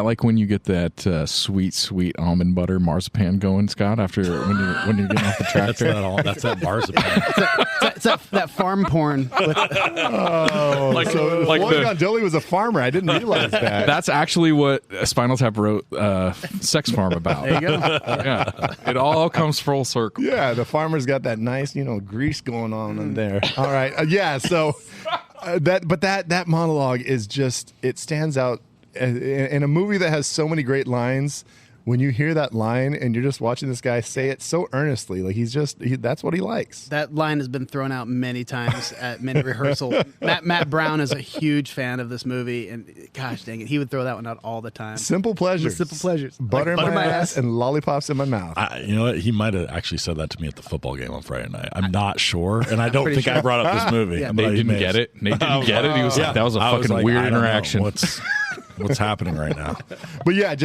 like when you get that sweet almond butter marzipan going, Scott? After when you're getting off the tractor? That's that marzipan. It's that farm porn. Floyd Gondoli was a farmer. I didn't realize that. That's actually what Spinal Tap wrote Sex Farm about. There you go. Yeah. It all comes full circle. Yeah, the farmer's got that nice, grease going on in there. All right. So that monologue is just, it stands out in a movie that has so many great lines. When you hear that line and you're just watching this guy say it so earnestly, like that's what he likes. That line has been thrown out many times at many rehearsal. Matt Brown is a huge fan of this movie, and gosh dang it, he would throw that one out all the time. Simple pleasures. Butter in my ass and lollipops in my mouth. You know what? He might have actually said that to me at the football game on Friday night. I'm not sure, and I don't think sure. I brought up this movie. Yeah, Nate didn't get it. He was like, that was a fucking weird interaction. What's happening right now? But yeah, I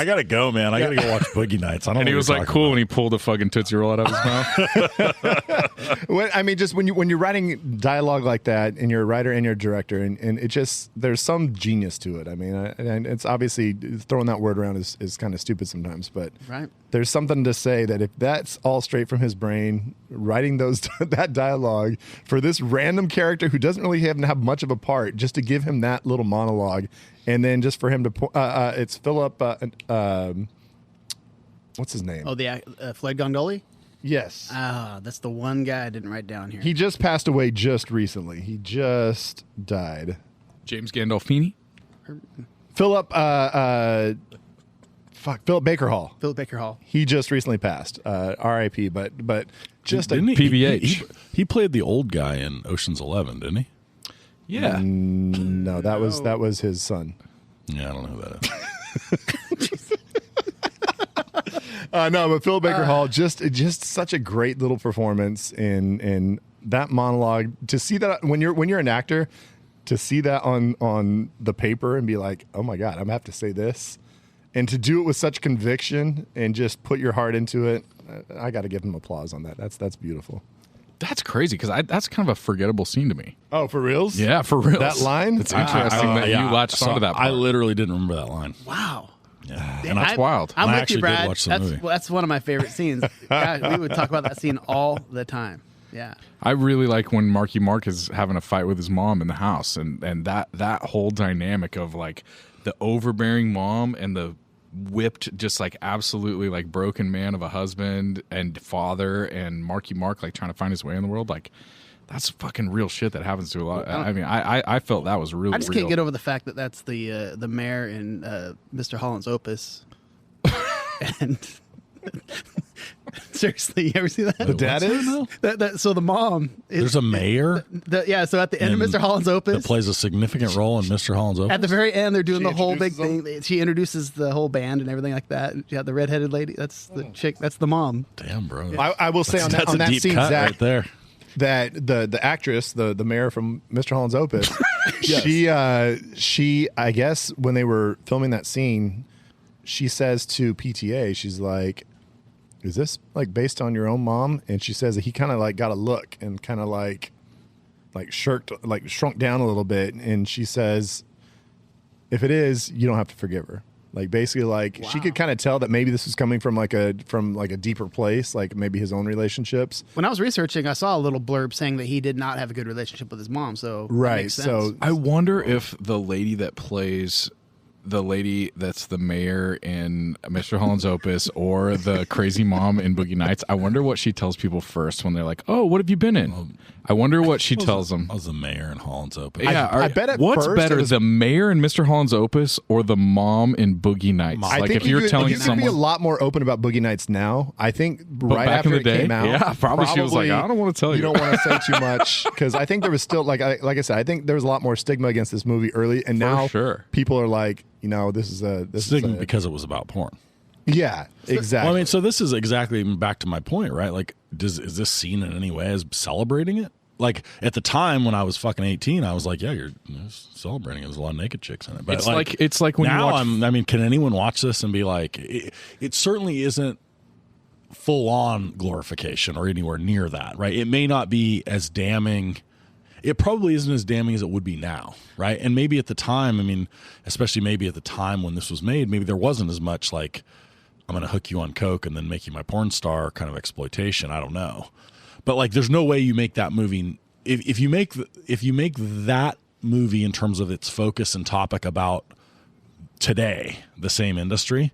gotta go, man. I gotta go watch Boogie Nights. And he was like, cool, when he pulled a fucking Tootsie Roll out of his mouth. when you're writing dialogue like that, and you're a writer and you're a director, and it just, there's some genius to it. I mean, and it's obviously, throwing that word around is kind of stupid sometimes, but right. There's something to say that if that's all straight from his brain, writing that dialogue for this random character who doesn't really have much of a part, just to give him that little monologue. And then just for him to, it's Philip, what's his name? Oh, the Floyd Gondoli? Yes. That's the one guy I didn't write down here. He just passed away just recently. He just died. James Gandolfini? Philip Baker Hall. Philip Baker Hall. He just recently passed. R.I.P. But just didn't PBH. He played the old guy in Ocean's 11, didn't he? Yeah. No, that was his son. Yeah, I don't know who that is. No, but Phil Baker Hall, just such a great little performance in that monologue. To see that when you're an actor, to see that on the paper and be like, oh my God, I'm gonna have to say this, and to do it with such conviction and just put your heart into it, I got to give him applause on that. That's beautiful. That's crazy because that's kind of a forgettable scene to me. Oh, for reals? Yeah, for reals. That line? It's interesting that you latched onto that part. I literally didn't remember that line. Wow. Yeah. And that's wild. I'm I with you, actually Brad. did watch the movie. That's one of my favorite scenes. God, we would talk about that scene all the time. Yeah. I really like when Marky Mark is having a fight with his mom in the house, and that whole dynamic of like the overbearing mom and the whipped, just like absolutely like broken man of a husband and father, and Marky Mark like trying to find his way in the world. Like, that's fucking real shit that happens to a lot. I mean, I felt that was really. I just real. can't get over the fact that that's the mayor in Mr. Holland's Opus. And seriously, you ever see that? The dad is? So the mom is, There's a mayor so at the end of Mr. Holland's Opus, that plays a significant role in Mr. Holland's Opus. at the very end, they're doing She the whole big introduces thing. She introduces the whole band and everything like that. Yeah, the redheaded lady. That's the chick. That's the mom. Damn, bro. I will say That's on a that deep scene, cut Zach, right there. that the actress, the mayor from Mr. Holland's Opus, she I guess when they were filming that scene, she says to PTA, she's like, is this like based on your own mom? And she says that he kind of like got a look and kind of like shrunk down a little bit. And she says, if it is, you don't have to forgive her. Like basically, like she could kind of tell that maybe this was coming from like a deeper place, like maybe his own relationships. When I was researching, I saw a little blurb saying that he did not have a good relationship with his mom. So that Right. makes sense. So I wonder if the lady that plays the lady that's the mayor in Mr. Holland's Opus or the crazy mom in Boogie Nights, I wonder what she tells people first when they're like, "Oh, what have you been in?" I wonder what she tells them. I was the mayor in Holland's Opus. Yeah, I bet at what's first better, it was- the mayor in Mr. Holland's Opus or the mom in Boogie Nights? I Like think if you're telling you could be a someone, lot more open about Boogie Nights now. I think right back after in the it day, came out, yeah, probably she was like, "I don't want to tell you." You don't want to say too much because I think there was still like I said, I think there was a lot more stigma against this movie early, and now sure. people are like, this is a Stigma because it was about porn. Yeah, exactly. Well, I mean, so this is exactly back to my point, right? Like, is this seen in any way as celebrating it? Like at the time when I was fucking 18, I was like, yeah, you're celebrating it. There's a lot of naked chicks in it. But it's like when now you watch. I mean, can anyone watch this and be like, it certainly isn't full on glorification or anywhere near that, right? It may not be as damning. It probably isn't as damning as it would be now, right? And maybe at the time, I mean, especially maybe at the time when this was made, maybe there wasn't as much like, I'm going to hook you on coke and then make you my porn star kind of exploitation. I don't know. But like, there's no way you make that movie. If you make that movie in terms of its focus and topic about today, the same industry,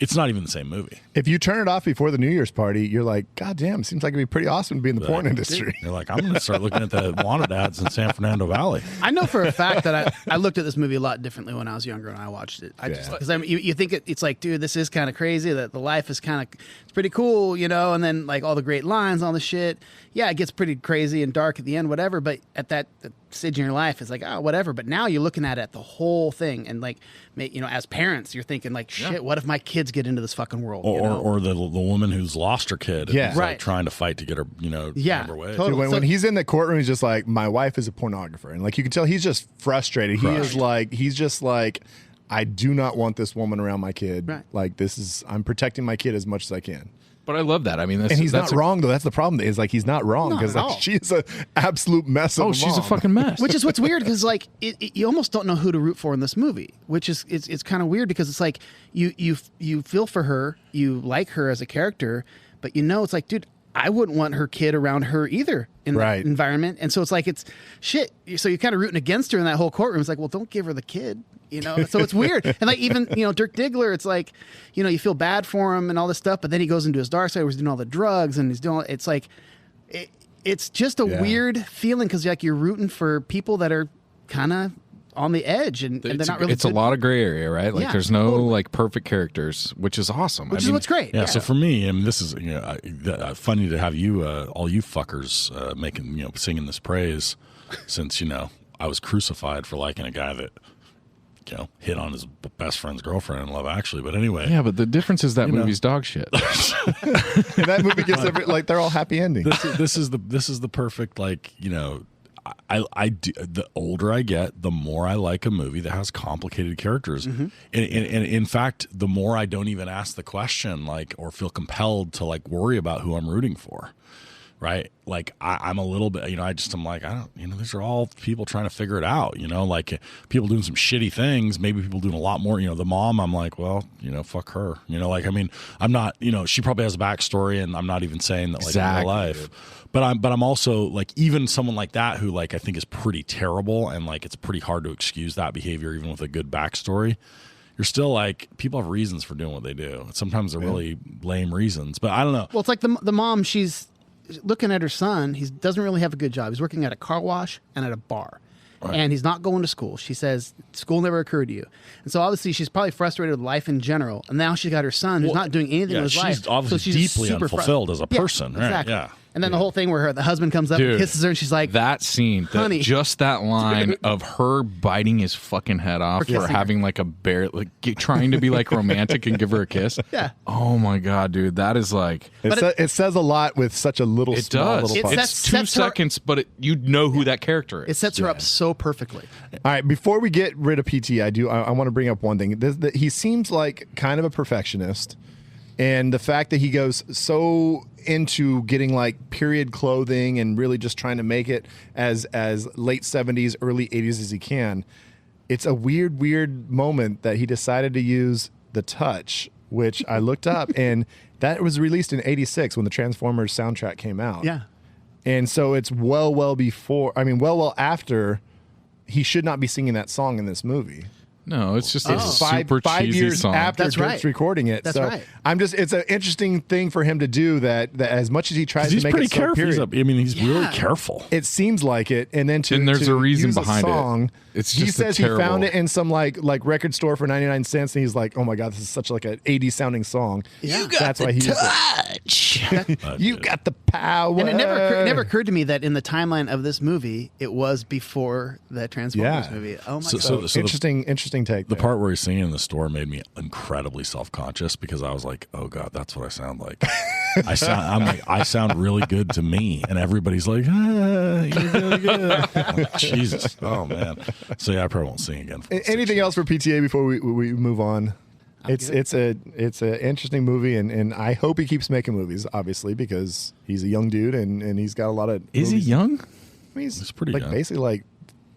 it's not even the same movie. If you turn it off before the New Year's party, you're like, God damn, seems like it'd be pretty awesome to be in the porn industry. You're like, I'm going to start looking at the wanted ads in San Fernando Valley. I know for a fact that I looked at this movie a lot differently when I was younger and I watched it. Because you think it's like, dude, this is kind of crazy. That the life is kind of it's pretty cool, and then like all the great lines on the shit. Yeah, it gets pretty crazy and dark at the end, whatever. But at that stage in your life, it's like, oh, whatever. But now you're looking at it, the whole thing, and like, as parents, you're thinking like, shit, what if my kids get into this fucking world? Or the woman who's lost her kid, and is, Right. like trying to fight to get her, Yeah, her way. totally. Dude, when he's in the courtroom, he's just like, my wife is a pornographer. And like, you can tell he's just frustrated. He's just like, I do not want this woman around my kid. Right. Like I'm protecting my kid as much as I can. But I love that. I mean, And he's not wrong though. That's the problem. Is like, he's not wrong Not because at all. she's an absolute mess of a she's a mom. fucking mess. Which is what's weird because like you almost don't know who to root for in this movie, which is it's kind of weird because it's like you feel for her, you like her as a character, but it's like, dude, I wouldn't want her kid around her either in Right. that environment, and so it's like it's shit. So you're kind of rooting against her in that whole courtroom. It's like, well, don't give her the kid. So it's weird. And like even, Dirk Diggler, it's like, you feel bad for him and all this stuff, but then he goes into his dark side where he's doing all the drugs and he's doing, it's like, it's just a weird feeling because like you're rooting for people that are kind of on the edge and they're not really It's a good. lot of gray area, right? Like Yeah, there's no totally. like perfect characters, which is awesome. Which is what's great. Yeah, so for me, I mean, this is funny to have you, all you fuckers, making singing this praise, since I was crucified for liking a guy that hit on his best friend's girlfriend in Love Actually. But anyway, Yeah, but the difference is that movie's dog shit. And that movie gets like they're all happy endings. this is the perfect I do, the older I get, the more I like a movie that has complicated characters. And in fact, the more I don't even ask the question, like, or feel compelled to like worry about who I'm rooting for. Right. Like I'm a little bit, I'm like, I don't, these are all people trying to figure it out, like people doing some shitty things, maybe people doing a lot more, the mom, I'm like, well, fuck her, like, I mean, I'm not, she probably has a backstory and I'm not even saying that like in real life, but I'm also like, even someone like that who like, I think is pretty terrible and like, it's pretty hard to excuse that behavior, even with a good backstory. You're still like, people have reasons for doing what they do. Sometimes they're really lame reasons, but I don't know. Well, it's like the mom, she's looking at her son. He doesn't really have a good job. He's working at a car wash and at a bar. Right. And he's not going to school. She says, school never occurred to you. And so obviously she's probably frustrated with life in general. And now she's got her son who's not doing anything with his life. She's obviously deeply unfulfilled as a person. Right? Exactly. Yeah. And then the whole thing where the husband comes up and kisses her and she's like, that scene, honey. just that line of her biting his fucking head off for having like a bear, like trying to be like romantic and give her a kiss. Yeah. Oh my God, dude. That is like. It says a lot with such a little It small does. little part. It's 2 seconds, but you know who that character is. it sets her up so perfectly. All right, before we get rid of PT, I want to bring up one thing. He seems like kind of a perfectionist, and the fact that he goes so into getting like period clothing and really just trying to make it as late 70s, early 80s as he can. It's a weird moment that he decided to use The Touch, which I looked up, and that was released in '86 when the Transformers soundtrack came out. Yeah. And so it's well after he should not be singing that song in this movie. No, it's just a It's super five cheesy years song. after That's Dirk's right. recording it. That's so right. it's an interesting thing for him to do that as much as he tries to He's make pretty it so careful. period, He's really careful. it seems like it, and then And there's a reason use behind it. song, It's he just a says he found terrible- it in some like record store for 99 cents, and he's like, "Oh my god, this is such like an 80s sounding song." Yeah. That's why he used it. You got the power, And it never occurred to me that in the timeline of this movie, it was before the Transformers Yeah. movie. Oh my So- god! so- interesting take. The there. part where he's singing in the store made me incredibly self-conscious because I was like, "Oh God, that's what I sound like." I sound really good to me, and everybody's like, "You're really good." I'm like, Jesus, oh man. So yeah, I probably won't sing again. For Anything else for PTA before we move on? It's a interesting movie, and I hope he keeps making movies, obviously, because he's a young dude and he's got a lot of. Is he movies. young? I mean, He's pretty like young. basically like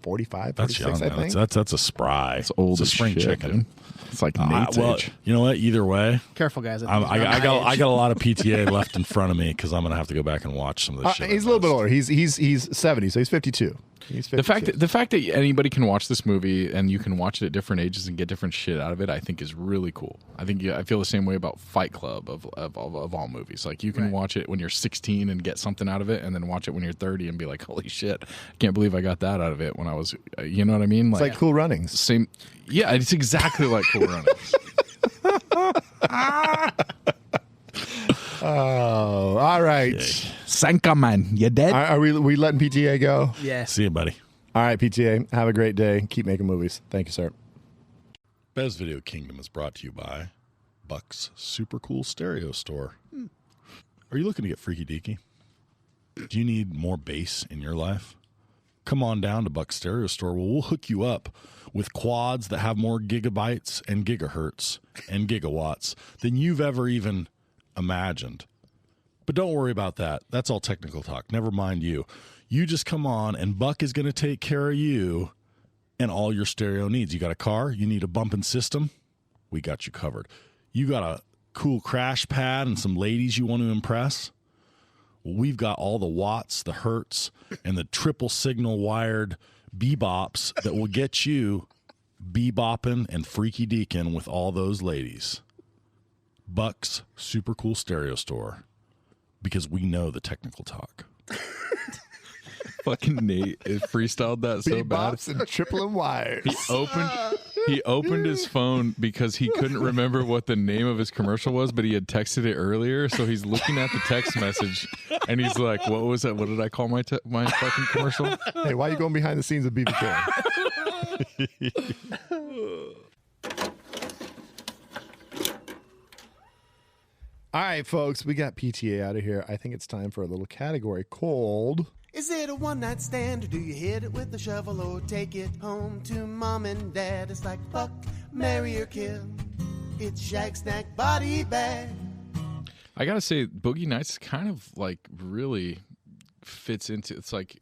45, That's 46, young, I man. think. That's a spry. It's old It's a as spring shit, chicken. dude. It's like Nate's Well, age. you know what? Either way, Careful, guys. I got a lot of PTA left in front of me because I'm gonna have to go back and watch some of this shit. He's a little bit older. He's 70, so he's 52. He's 52. The fact that anybody can watch this movie and you can watch it at different ages and get different shit out of it, I think is really cool. I feel the same way about Fight Club of all movies. Like you can watch it when you're 16 and get something out of it, and then watch it when you're 30 and be like, holy shit, I can't believe I got that out of it when I was, you know what I mean? It's like Cool Runnings. Same. Yeah, it's exactly like Cool Runnings. Oh, all right. Sanka man, you dead? Are we letting PTA go? Yes. See you, buddy. All right, PTA. Have a great day. Keep making movies. Thank you, sir. Bez Video Kingdom is brought to you by Buck's Super Cool Stereo Store. Are you looking to get freaky deaky? Do you need more bass in your life? Come on down to Buck's Stereo Store. Well, we'll hook you up with quads that have more gigabytes and gigahertz and gigawatts than you've ever even imagined. But don't worry about that. That's all technical talk. Never mind you. You just come on, and Buck is going to take care of you and all your stereo needs. You got a car? You need a bumping system? We got you covered. You got a cool crash pad and some ladies you want to impress? Well, we've got all the watts, the hertz, and the triple signal wired bebops that will get you bebopping and freaky deaking with all those ladies. Buck's Super Cool Stereo Store, because we know the technical talk. Fucking Nate freestyled that so bad. Bebops and tripling wires. He opened his phone because he couldn't remember what the name of his commercial was, but he had texted it earlier. So he's looking at the text message and he's like, "What was that? What did I call my fucking commercial?" Hey, why are you going behind the scenes of BBK? All right, folks, we got PTA out of here. I think it's time for a little category called... Is it a one-night stand, or do you hit it with a shovel, or take it home to mom and dad? It's like fuck, marry, or kill. It's shag, snack, body bag. I gotta say, Boogie Nights is kind of like really fits into. It's like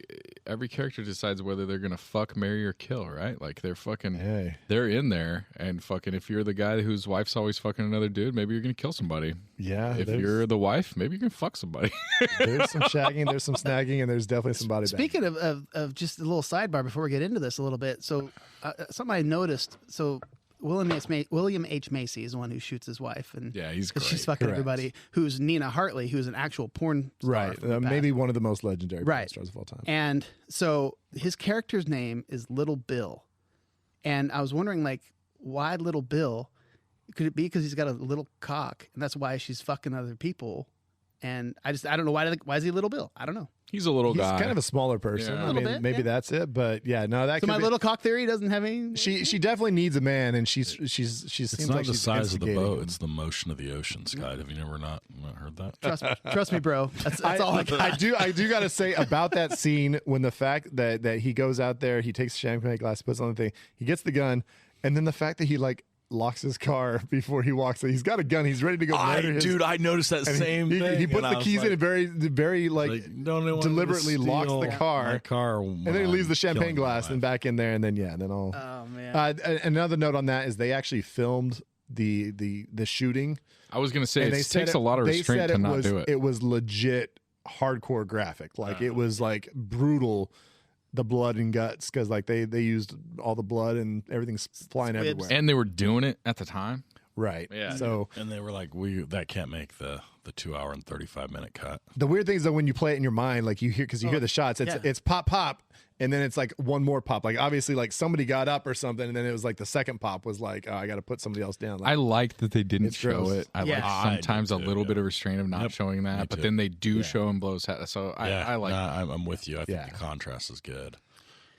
every character decides whether they're gonna fuck, marry, or kill, right? Like they're fucking, Hey. they're in there, and fucking. If you're the guy whose wife's always fucking another dude, maybe you're gonna kill somebody. Yeah, If there's- you're the wife, maybe you can fuck somebody. There's some shagging, there's some snagging, and there's definitely some body banging. Speaking of just a little sidebar before we get into this a little bit, so something I noticed. So William H. Macy is the one who shoots his wife, and Yeah, he's 'cause she's great. fucking Correct. everybody. Who's Nina Hartley, who's an actual porn star Right. from the past. Maybe one of the most legendary porn Right. stars of all time. And so his character's name is Little Bill, and I was wondering, like, why Little Bill? Could it be because he's got a little cock, and that's why she's fucking other people? And I don't know why is he Little Bill? I don't know. He's a little He's guy. kind of a smaller person. Yeah. I A little mean, bit, maybe yeah. that's it. But yeah, no, that So could my be- little cock theory doesn't have any. She definitely needs a man, and she It's seems not like the she's size of the instigating boat; him. it's the motion of the ocean, Scott. Have you never not heard that? Trust me, bro. That's all I got. I do got to say about that scene when the fact that he goes out there, he takes a champagne glass, puts on the thing, he gets the gun, and then the fact that he like locks his car before he walks in. He's got a gun. He's ready to go murder his. Dude, I noticed that and same thing. He puts and I the was keys like, in and very like don't want to deliberately locks the steal car. my car, and then he leaves the champagne glass and back in there, and then all. Oh man. Another note on that is they actually filmed the shooting. I was gonna say And it they said takes a lot of they restraint said to it not was, do it. It was legit hardcore graphic. Like it was like brutal. The blood and guts, because like they used all the blood and everything's flying everywhere. And they were doing it at the time. Right. Yeah. So And they were like, that can't make the 2 hour and 35-minute cut. the weird thing is that when you play it in your mind, like you hear, because you hear the shots, it's pop pop, and then it's like one more pop. Like obviously, like somebody got up or something, and then it was like the second pop was like, oh, I got to put somebody else down. Like, I like that they didn't It's show gross. it. I Yeah. like sometimes I a do little too, bit yeah. of restraint of not Yep. showing Me that, but too. then they do show him blow his head. So I like that. I'm with you. I think Yeah. the contrast is good.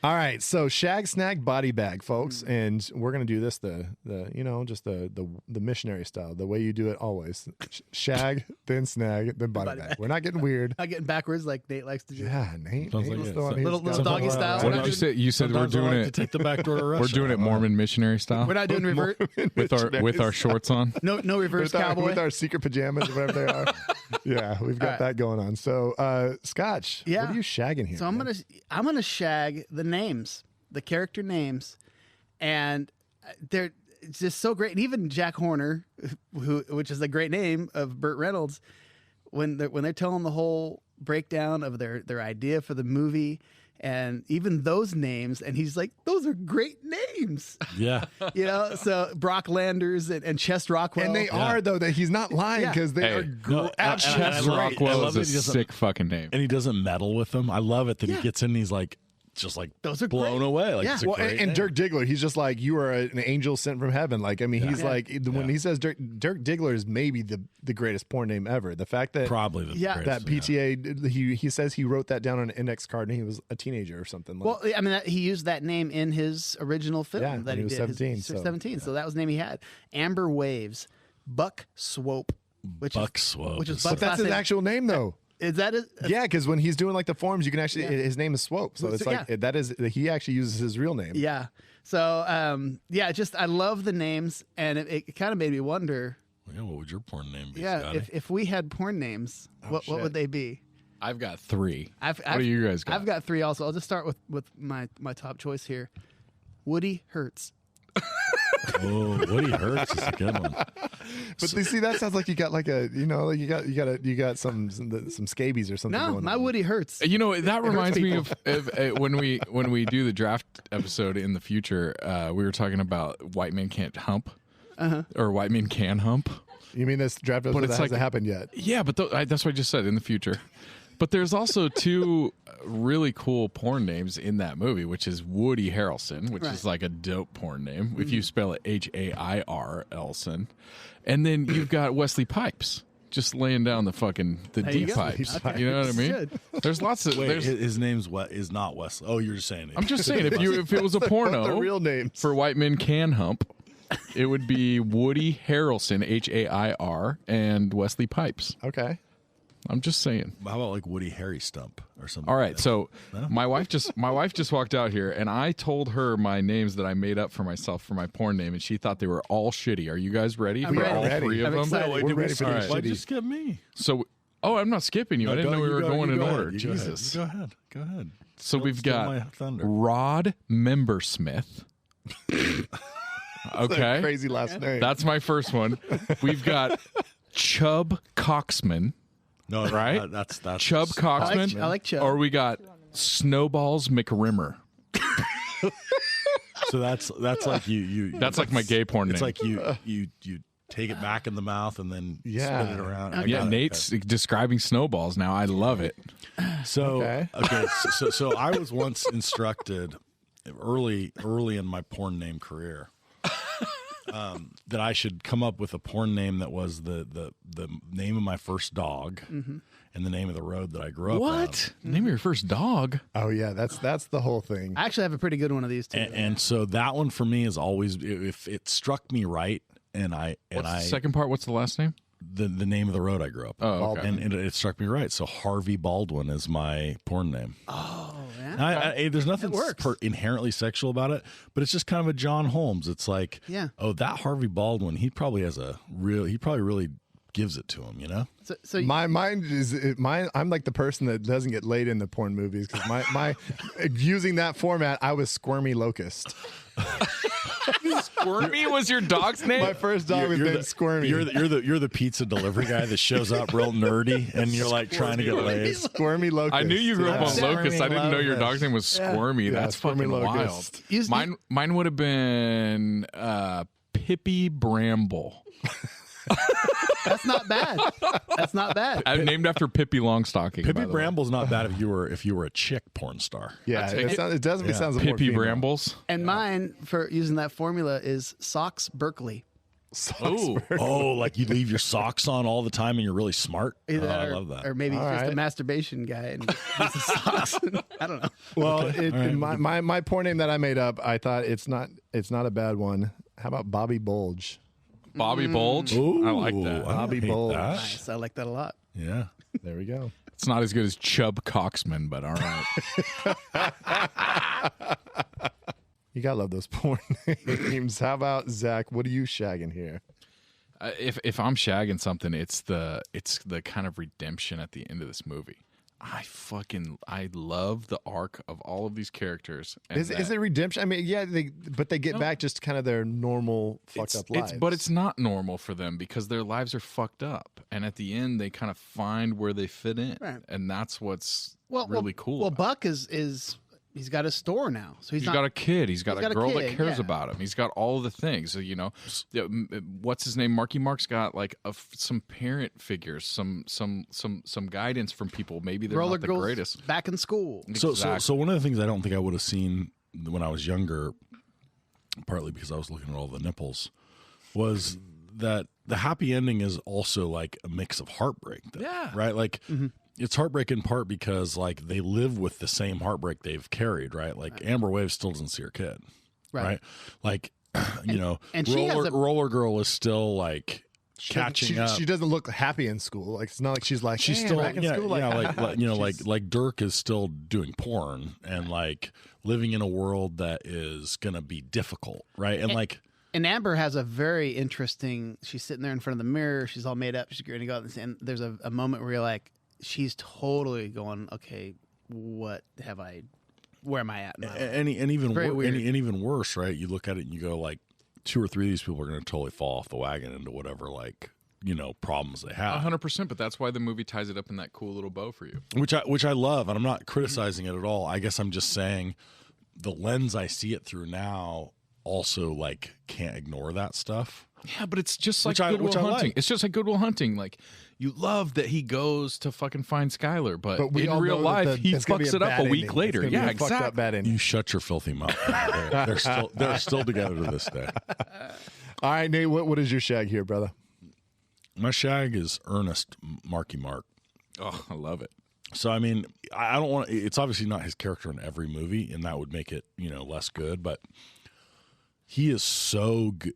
all right, so shag snag body bag, folks, and we're gonna do this the just the missionary style, the way you do it always. Shag, then snag, then body bag. We're not getting weird. Not getting backwards like Nate likes to do. Yeah, Nate. Sounds Nate like was it. the one who's Little got- doggy style. What We're did not you say? You said we're Sometimes I doing like it. to take the back door to Russia. We're doing it Mormon missionary style We're not doing revert. with our shorts on. No reverse cowboy. with our secret pajamas, whatever they are. Yeah, we've got that going on. So, Scotch, Yeah. what are you shagging here? So I'm man? gonna shag the names, the character names, and they're just so great. And even Jack Horner, which is a great name of Burt Reynolds, when they're telling the whole breakdown of their idea for the movie, and even those names, and he's like, those are great names, Yeah. So Brock Landers and Chest Rockwell, And they are though, that he's not lying, Yeah. because they Hey, are no, absolutely I Chess love- great. Rockwell I love is that a he doesn't- sick fucking name. And he doesn't meddle with them. I love it that Yeah. he gets in and he's like, just like Those are blown great. away. Like, Yeah. it's a Well, great and name. Dirk Diggler, he's just like, you are an angel sent from heaven. Like, I mean, he's like, when he says Dirk Diggler is maybe the greatest porn name ever. The fact that Probably the Yeah. that greatest, PTA, he says he wrote that down on an index card and he was a teenager or something. Like, Well, I mean, he used that name in his original film Yeah, that when he was did. 17, His so, 17. So that was the name he had. Amber Waves, Buck Swope, Buck Swope which is is- Buck's but that's last his name. actual name though. Is that it? Yeah, because when he's doing like the forms, you can actually his name is Swope, so it's So, like yeah. that is he actually uses his real name. Yeah. So just I love the names, and it kind of made me wonder. Yeah, what would your porn name be, Yeah, Scotty? if we had porn names, what shit. would they be? I've got 3. What do you guys got? I've got 3 also. I'll just start with my top choice here. Woody Hertz. Oh, Woody Hertz is a good one. But you see, that sounds like you got like a like you got some scabies or something. No, going my on. Woody Hertz. You know, that reminds me of when we do the draft episode in the future. We were talking about white men can't hump, or white men can hump. You mean this draft episode that it's hasn't like- happened yet? Yeah, but that's what I just said in the future. But there's also 2 really cool porn names in that movie, which is Woody Harrelson, which is like a dope porn name if you spell it Hairlson, and then you've got Wesley Pipes just laying down the you deep go. pipes. Okay. You know what I mean? Good. There's lots of. Wait, there's, his name's is not Wesley. Oh, you're just saying it. I'm just saying, if it was a What porno the real names? for white men can hump, it would be Woody Harrelson, Hair, and Wesley Pipes. Okay. I'm just saying. How about like Woody Harry Stump or something? All like right, that? so my wife just walked out here, and I told her my names that I made up for myself for my porn name, and she thought they were all shitty. Are you guys ready for ready. all Ready. 3 of I'm them? excited. We're ready for All these right. Why'd shitty. you skip me? So, I'm not skipping you. I didn't know we were going in order. You go ahead. Jesus. You go ahead. Go ahead. So we've Steal my got thunder. Rod Membersmith. Okay, Crazy last name. that's my first one. We've got Chub Coxman. No, Right? That's Chub Coxman. I like Chub. Or we got Snowballs McRimmer. So that's like you. That's like my gay porn It's name. like you take it back in the mouth and then Yeah. spin it around. I Yeah, got it. Nate's describing snowballs now. I love it. So Okay. so I was once instructed early in my porn name career that I should come up with a porn name that was the name of my first dog and the name of the road that I grew up on. What? Name of your first dog? Oh yeah, that's the whole thing. I actually have a pretty good one of these too. And so that one for me is always, if it struck me right, and What's the second part? What's the last name? the name of the road I grew up on. Oh, okay. And it struck me right. So Harvey Baldwin is my porn name. Oh, yeah. There's nothing works. inherently sexual about it, but it's just kind of a John Holmes. It's like, Yeah. oh, that Harvey Baldwin, he probably really gives it to him, you know? So My mind is I'm like the person that doesn't get laid in the porn movies because my using that format, I was Squirmy Locust. Squirmy was your dog's name? My first dog was named Squirmy. You're the pizza delivery guy that shows up real nerdy, and you're like trying to get laid. Squirmy Locust. I knew you grew up on Squirmy Locust. I didn't know your Locust. dog's name was Squirmy. That's Squirmy fucking Locust. wild. Mine would have been Pippi Bramble. that's not bad. That's not bad. I'm named after Pippi Longstocking. by Pippi the way. Bramble's not bad if you were a chick porn star. Yeah, it definitely sounds more Pippi female. Brambles. And mine for using that formula is Socks Berkeley. Oh, Oh, like you leave your socks on all the time and you're really smart. Either Oh, that I or, love that. or maybe he's All just a right. masturbation guy and uses socks. I don't know. Well, my porn name that I made up, I thought it's not a bad one. How about Bobby Bulge? Bobby Bulge. Ooh, I like that. I don't Bobby hate Bulge. that. Nice. I like that a lot. Yeah. There we go. It's not as good as Chubb Coxman, but all right. You gotta love those porn names. How about Zach? What are you shagging here? If I'm shagging something, it's the kind of redemption at the end of this movie. I love the arc of all of these characters. And Is it redemption? I mean, yeah, but they get back just kind of their normal fucked up lives. But it's not normal for them because their lives are fucked up, and at the end they kind of find where they fit in, Right. and that's what's really cool. Well, about Buck is he's got a store now, so He's got a kid. He's got a girl that kid, cares yeah. about him. He's got all of the things. So, what's his name? Marky Mark's got like some parent figures, some guidance from people. Maybe they're Roller not the girls greatest. back in school. So one of the things I don't think I would have seen when I was younger, partly because I was looking at all the nipples, was that the happy ending is also like a mix of heartbreak. Yeah. Right? Like it's heartbreak in part because like they live with the same heartbreak they've carried, right? Like Amber Wave still doesn't see her kid. Right? Like and she has Roller Girl is still like catching up. She doesn't look happy in school. Like it's not like she's like She's "Man, still back in school." like Dirk is still doing porn and like living in a world that is gonna be difficult, right? And Amber has a very interesting. She's sitting there in front of the mirror. She's all made up. She's going to go out and there's a moment where you're like, she's totally going, okay, what have I? Where am I at? Now? and even Very weird. and even worse, right? You look at it and you go like 2 or 3 of these people are going to totally fall off the wagon into whatever like problems they have. 100%. But that's why the movie ties it up in that cool little bow for you. Which I love, and I'm not criticizing it at all. I guess I'm just saying the lens I see it through now also like can't ignore that stuff. Yeah, but it's just like Which I Good Will Hunting. like. It's just like Good Will Hunting. Like you love that he goes to fucking find Skylar, but we in all real know that life he it's gonna be fucks a it up bad a week ending. later. It's gonna be Yeah, a fucked up exactly. bad ending. You shut your filthy mouth. They're still together to this day. All right, Nate. What is your shag here, brother? My shag is Ernest Marky Mark. Oh, I love it. So I mean, I don't want. It's obviously not his character in every movie, and that would make it less good. But he is so good.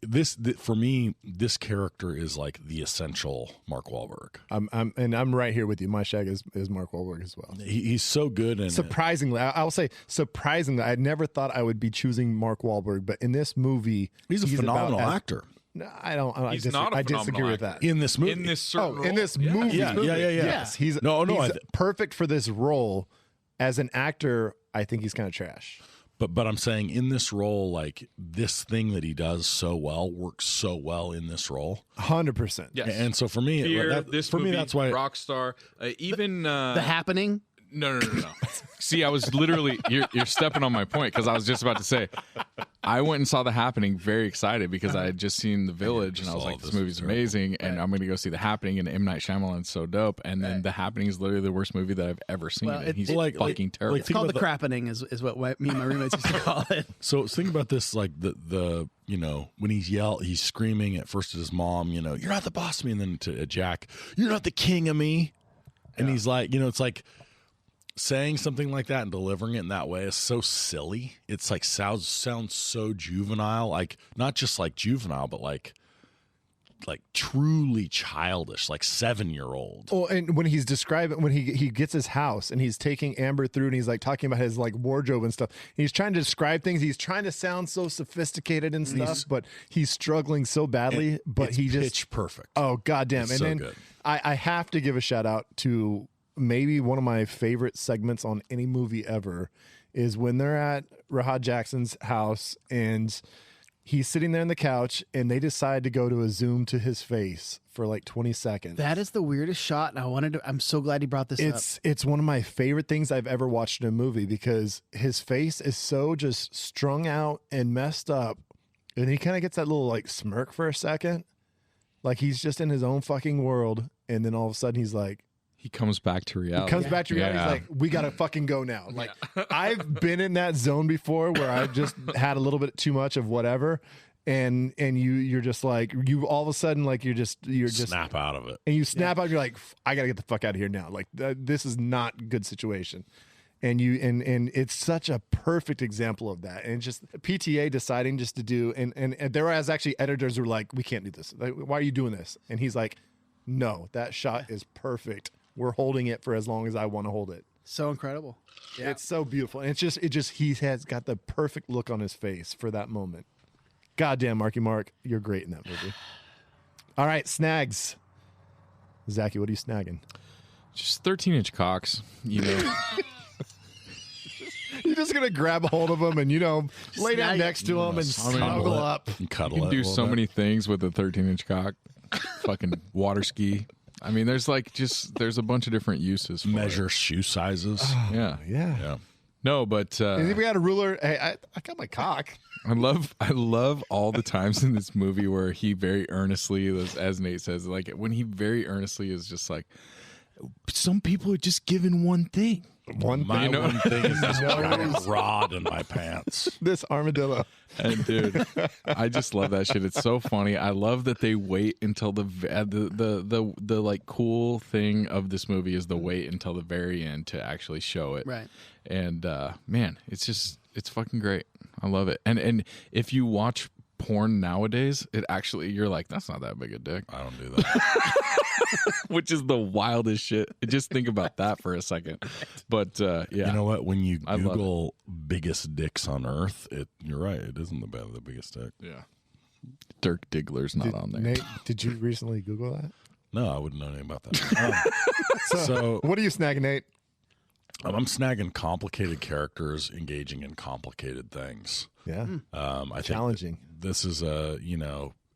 For me, this character is like the essential Mark Wahlberg. I'm right here with you. My shag is Mark Wahlberg as well. He's so good, and Surprisingly, I'll say surprisingly, I never thought I would be choosing Mark Wahlberg, but in this movie, he's a phenomenal actor. No, I don't. He's not a I phenomenal disagree with actor. that. In this movie, In this certain role. In this Yeah. movie, Yeah. Yes, he's I he's th- perfect for this role. As an actor, I think he's kind of trash. But I'm saying in this role, like this thing that he does so well works so well in this role. 100%. Yes. And so for me, Fear, for me, that's why Rockstar, even The Happening. No. See, I was literally you're stepping on my point because I was just about to say I went and saw The Happening very excited because I had just seen The Village and I was saw like, this this movie's terrible. amazing and I'm going to go see The Happening and M. Night Shyamalan's so dope and then The Happening is literally the worst movie that I've ever seen Well, and he's like- fucking terrible. like, It's called The about Crappening is what me and my roommates used to call it. So think about this, like the when he's screaming at first at his mom, you're not the boss of me, and then to Jack, you're not the king of me, and he's like, it's like saying something like that and delivering it in that way is so silly. It's like sounds so juvenile, like not just like juvenile, but like like truly childish, like 7-year-old. Oh, and when he's describing, when he gets his house and he's taking Amber through and he's like talking about his like wardrobe and stuff, he's trying to describe things. He's trying to sound so sophisticated and stuff, but he's struggling so badly. But he just pitch perfect. Oh goddamn! It's And so then good. I have to give a shout out to maybe one of my favorite segments on any movie ever is when they're at Rahad Jackson's house and he's sitting there on the couch and they decide to go to a zoom to his face for like 20 seconds. That is the weirdest shot, and I'm so glad he brought this up. It's one of my favorite things I've ever watched in a movie because his face is so just strung out and messed up. And he kind of gets that little like smirk for a second. Like he's just in his own fucking world. And then all of a sudden he's like, He comes back to reality. comes back to reality. Yeah. He's like, we got to fucking go now. Like I've been in that zone before where I've just had a little bit too much of whatever. And you're just like, you all of a sudden, like you're just Snap out of it. and you snap out. You're like, I got to get the fuck out of here now. Like this is not a good situation. And and it's such a perfect example of that. And it's just PTA deciding just to do, and there was actually editors who were like, we can't do this. Like, why are you doing this? And he's like, no, that shot is perfect. We're holding it for as long as I want to hold it. So incredible. Yeah. It's so beautiful. And it just he has got the perfect look on his face for that moment. Goddamn, Marky Mark, you're great in that movie. All right, snags. Zachy, what are you snagging? Just 13-inch cocks, you know. You're just gonna grab a hold of him and lay down next to him and snuggle up. And cuddle You can it do a little so bit. many things with a 13-inch cock. Fucking water ski. I mean, there's a bunch of different uses for Measure shoe sizes. it. Yeah. Yeah. No, but If we got a ruler, hey, I got my cock. I love all the times in this movie where he very earnestly, as Nate says, like when he very earnestly is just like, some people are just given one thing. My one thing is this giant rod in my pants. This armadillo. And dude, I just love that shit. It's so funny. I love that they wait until the like cool thing of this movie is the wait until the very end to actually show it. Right. And man, it's fucking great. I love it. And if you watch porn nowadays, it actually, you're like, that's not that big a dick. I don't do that. Which is the wildest shit. Just think about that for a second. But yeah, You know what? When you I love Google biggest dicks on Earth, you're right. It isn't the biggest dick. yeah, Dirk Diggler's not on there. Nate, did you recently Google that? No, I wouldn't know anything about that. So What are you snagging, Nate? I'm snagging complicated characters engaging in complicated things. Yeah. I Challenging. think this is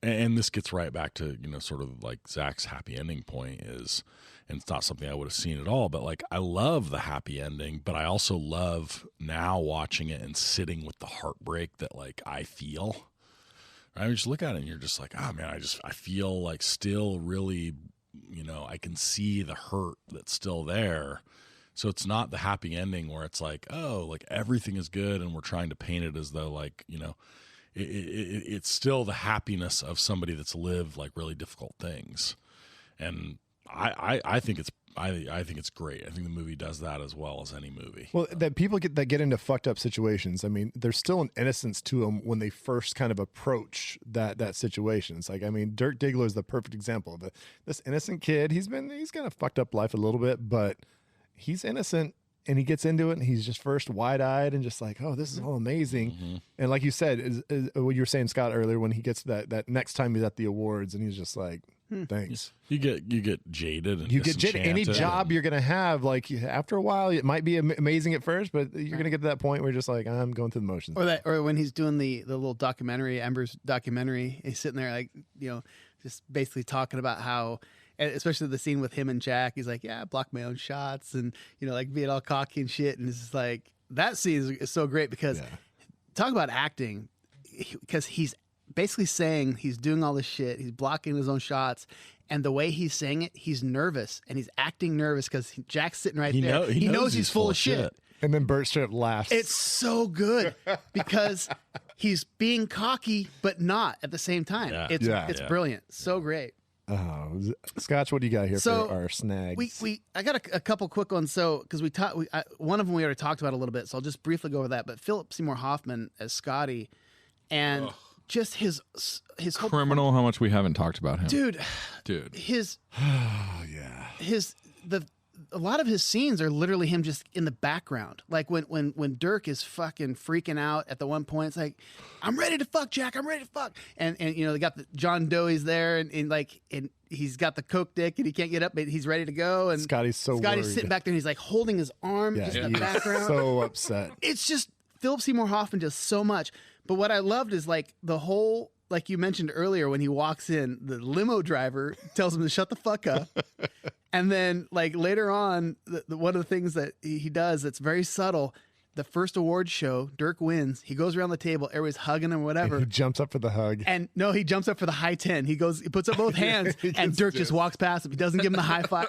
and this gets right back to, sort of like Zach's happy ending point is, and it's not something I would have seen at all, but like I love the happy ending, but I also love now watching it and sitting with the heartbreak that like I feel. I mean, just look at it and you're just like, oh man, I feel like still really, I can see the hurt that's still there. So it's not the happy ending where it's like, oh, like everything is good and we're trying to paint it as though like, it's still the happiness of somebody that's lived like really difficult things. And I think it's great. I think the movie does that as well as any movie. Well, that people get into fucked up situations. I mean, there's still an innocence to them when they first kind of approach that situation. It's like, I mean, Dirk Diggler is the perfect example of it. This innocent kid, he's kind of fucked up life a little bit, but he's innocent and he gets into it and he's just first wide-eyed and just like, oh, this is all amazing. Mm-hmm. And like you said, is what you were saying, Scott, earlier, when he gets to that next time he's at the awards and he's just like, thanks. You get jaded and You get jaded. Any disenchanted job you're going to have, like after a while, it might be amazing at first, but you're going to get to that point where you're just like, I'm going through the motions. Or when he's doing the little documentary, Ember's documentary, he's sitting there like, just basically talking about how, especially the scene with him and Jack, he's like, yeah, I block my own shots and, like being all cocky and shit. And it's just like, that scene is so great because talk about acting, because he's basically saying he's doing all this shit. He's blocking his own shots. And the way he's saying it, he's nervous and he's acting nervous because Jack's sitting right there. He knows he's full of shit. And then Bert straight up laughs. It's so good because he's being cocky, but not at the same time. Yeah. It's brilliant. So great. Oh, Scotch, what do you got here for our snags? I got a couple quick ones. So because one of them we already talked about a little bit, so I'll just briefly go over that. But Philip Seymour Hoffman as Scotty, and just his whole Criminal how much we haven't talked about him. dude. Dude. A lot of his scenes are literally him just in the background. Like when Dirk is fucking freaking out at the one point, it's like, I'm ready to fuck, Jack. I'm ready to fuck. And you know, they got the John Doe's there and he's got the coke dick and he can't get up, but he's ready to go. And Scotty's Scotty's worried. sitting back there and he's like holding his arm just in the background. So upset. It's just Philip Seymour Hoffman just so much. But what I loved is like the whole, like you mentioned earlier, when he walks in, the limo driver tells him to shut the fuck up. And then, like, later on, one of the things that he does that's very subtle, the first award show, Dirk wins. He goes around the table, everybody's hugging him, whatever. He jumps up for the hug. And no, he jumps up for the high 10. He puts up both hands, and Dirk just walks past him. He doesn't give him the high five.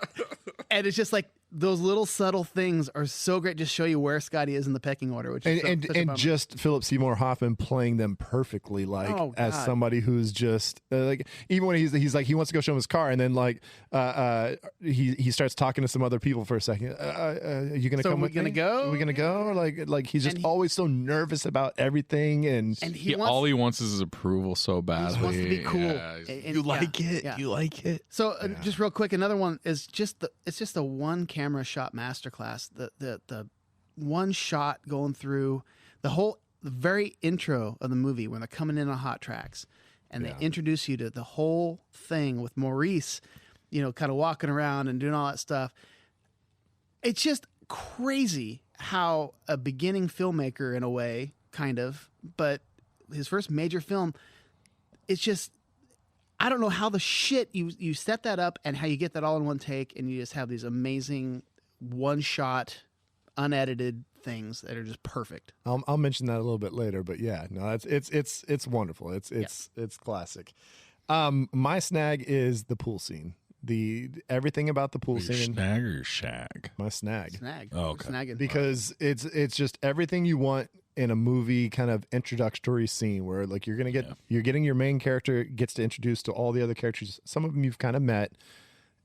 And it's just like, those little subtle things are so great. Just show you where Scotty is in the pecking order, which is and just Philip Seymour Hoffman playing them perfectly, like as somebody who's just like, even when he's like he wants to go show him his car, and then like he starts talking to some other people for a second. Are you gonna come? Are we gonna go? Are we gonna go? Like he's just always so nervous about everything, and all he wants is his approval so badly. He wants to be cool. Yeah, you like it. Yeah. You like it. So just real quick, another one is it's just a one camera shot masterclass. The one shot going through the very intro of the movie when they're coming in on hot tracks, and they introduce you to the whole thing with Maurice, you know, kind of walking around and doing all that stuff. It's just crazy how a beginning filmmaker, in a way, kind of, but his first major film, it's just, I don't know how the shit you set that up and how you get that all in one take, and you just have these amazing one shot, unedited things that are just perfect. I'll mention that a little bit later, but yeah, no, it's wonderful. It's classic. My snag is the pool scene. Everything about the pool scene. Snag or your shag? My snag. Snag. Oh, okay. Snagging. Because it's just everything you want in a movie kind of introductory scene where like you're getting your main character gets to introduce to all the other characters. Some of them you've kind of met,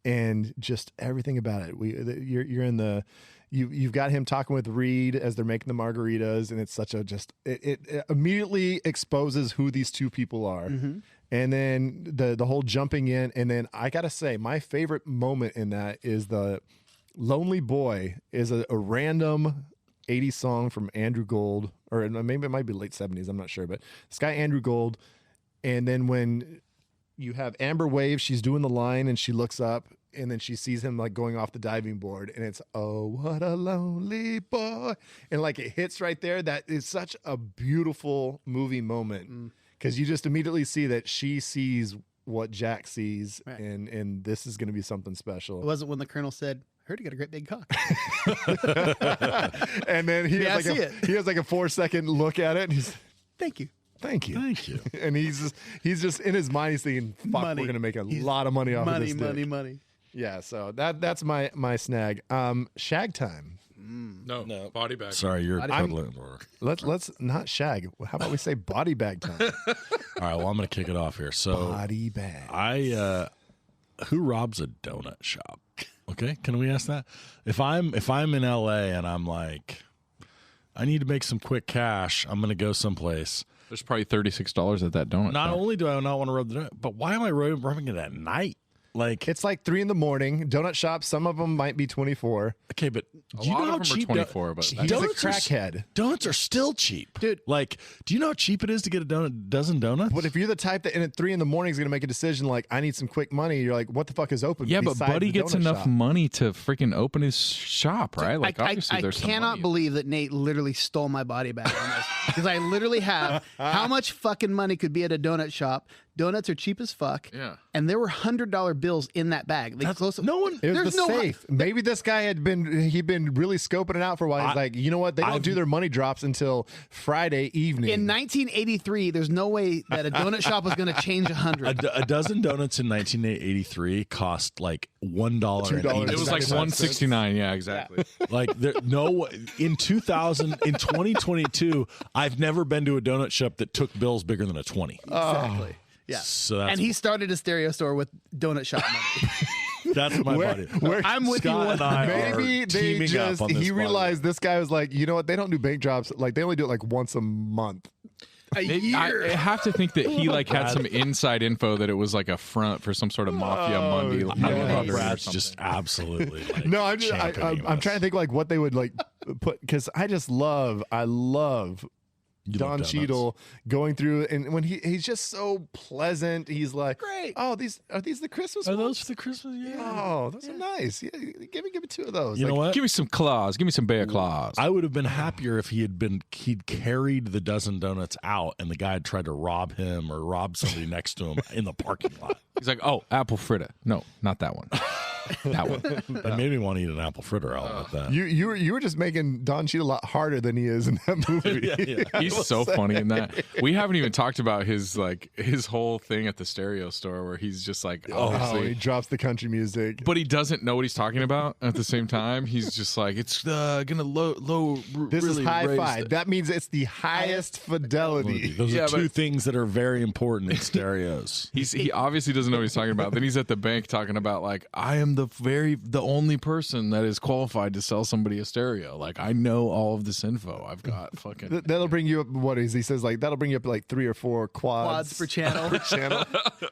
and just everything about it. You're in the you've got him talking with Reed as they're making the margaritas, and it's such a just it immediately exposes who these two people are. Mm-hmm. And then the whole jumping in, and then I gotta say my favorite moment in that is the Lonely Boy is a random 80s song from Andrew Gold, or maybe it might be late 70s, I'm not sure, but this guy Andrew Gold. And then when you have Amber Wave, she's doing the line and she looks up and then she sees him like going off the diving board, and it's, oh, what a lonely boy. And like it hits right there. That is such a beautiful movie moment, because you just immediately see that she sees what Jack sees, right. and this is going to be something special. It wasn't when the Colonel said, I heard you got a great big cock. And then he has like a 4-second look at it, and he's, thank you. Thank you. Thank you. And he's just in his mind, he's thinking, fuck, we're going to make a lot of money off of this dick. Money. Yeah, so that's my snag. Shag time. No, body bag. Sorry, you're totally. Let's not shag. How about we say body bag time? All right, well, I'm going to kick it off here. So body bag. Who robs a donut shop? Okay, can we ask that? If I'm in LA and I'm like, I need to make some quick cash, I'm going to go someplace. There's probably $36 at that donut Not shop. only do I not want to rub the donut, but why am I rubbing it at night? Like, it's like 3 a.m. Donut shops, some of them might be 24. Okay, but a lot of them are 24, but he's a crackhead. Donuts are still cheap, dude. Like, do you know how cheap it is to get a dozen donuts? But if you're the type that at 3 a.m. is going to make a decision like, I need some quick money, you're like, what the fuck is open? Yeah, but Buddy gets enough money to freaking open his shop, right? Like, obviously, there's some cannot money. believe that Nate literally stole my body bag on this, because I literally have how much fucking money could be at a donut shop. Donuts are cheap as fuck. Yeah. And there were $100 bills in that bag. Like, no one. It was the safe. Maybe this guy he'd been really scoping it out for a while. He's like, you know what? They don't do their money drops until Friday evening. In 1983, there's no way that a donut shop was going to change 100. A dozen donuts in 1983 cost like $1. It was like $1.69. Yeah, exactly. Yeah. Like in 2022, I've never been to a donut shop that took bills bigger than a 20. Exactly. Yeah. So and he started a stereo store with donut shop money. That's my buddy. I'm with Scott you. And I Maybe they just, he realized this guy was like, you know what? They don't do bank drops. Like, they only do it like once a month. A year. I have to think that he like had some inside info that it was like a front for some sort of mafia money. Brad's just absolutely. Like, No, I'm trying to think like what they would like put, because I love Don Cheadle going through, and when he's just so pleasant, he's like, great. Oh, are these the Christmas Are ones? those the Christmas? Yeah. Oh, those are nice. Yeah, give me 2 of those. You know what? Give me some claws. Give me some bear claws. I would have been happier if he'd carried the dozen donuts out and the guy had tried to rob him or rob somebody next to him in the parking lot. He's like, oh, apple fritter. No, not that one. That one. That made me want to eat an apple fritter. I'll admit that. You were just making Don Cheadle a lot harder than he is in that movie. Yeah. He's so funny in that. We haven't even talked about his whole thing at the stereo store where he's just like, Oh, he drops the country music. but he doesn't know what he's talking about at the same time. He's just like, it's gonna low. This really is hi-fi. raise That means it's the highest fidelity. Those Yeah, are two but- things that are very important in stereos. He obviously doesn't know what he's talking about. Then he's at the bank talking about like, I am the only person that is qualified to sell somebody a stereo. Like, I know all of this info. I've got fucking. That'll bring you up. What is he says? Like that'll bring you up like 3 or 4 Quads per channel. channel.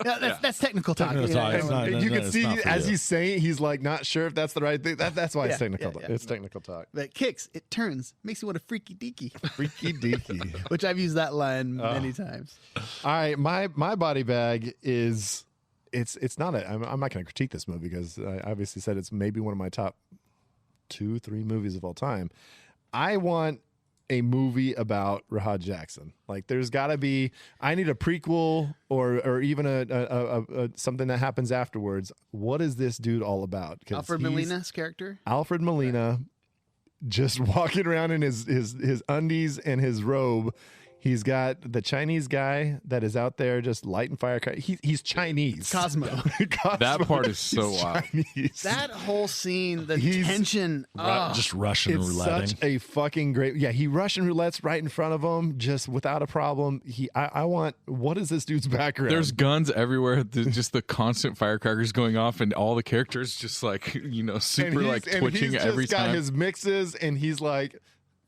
Yeah, that's technical talk. Technical talk. It's not- And you can it's see not for as you. he's saying it, he's like not sure if that's the right thing. That's why it's Yeah, technical. yeah, yeah. It's technical talk. That kicks, it turns, makes you want a freaky deaky, Freaky deaky. which I've used that line many times. All right, my body bag is it's not a. I'm not going to critique this movie because I obviously said it's maybe one of my top 2-3 movies of all time. I want a movie about Rahad Jackson. Like there's got to be. I need a prequel or even a something that happens afterwards. What is this dude all about? 'Cause Alfred he's- Molina's character. Alfred Molina, just walking around in his undies and his robe. He's got the Chinese guy that is out there just lighting firecrackers. He's Chinese. Cosmo. Cosmo. That part is so He's wild. Chinese. That whole scene, the He's- tension. Oh, Just Russian It's rouletting. such a fucking great. Yeah, he Russian roulette's right in front of him, just without a problem. I want. What is this dude's background? There's guns everywhere. Just the constant firecrackers going off, and all the characters just like And super like he's twitching just every got time. his mixes, and he's like.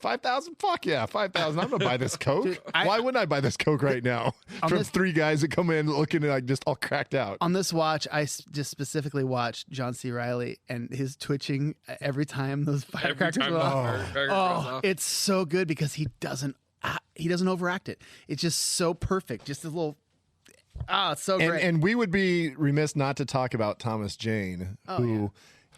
5,000? Fuck yeah, 5,000. I'm gonna buy this Coke. Dude, Why wouldn't I buy this Coke right now from this- 3 guys that come in looking like just all cracked out? on this watch, I just specifically watched John C. Reilly and his twitching every time those firecrackers go off. Oh, it's so good because he doesn't overact it. It's just so perfect. Just a little. It's so great. And we would be remiss not to talk about Thomas Jane, who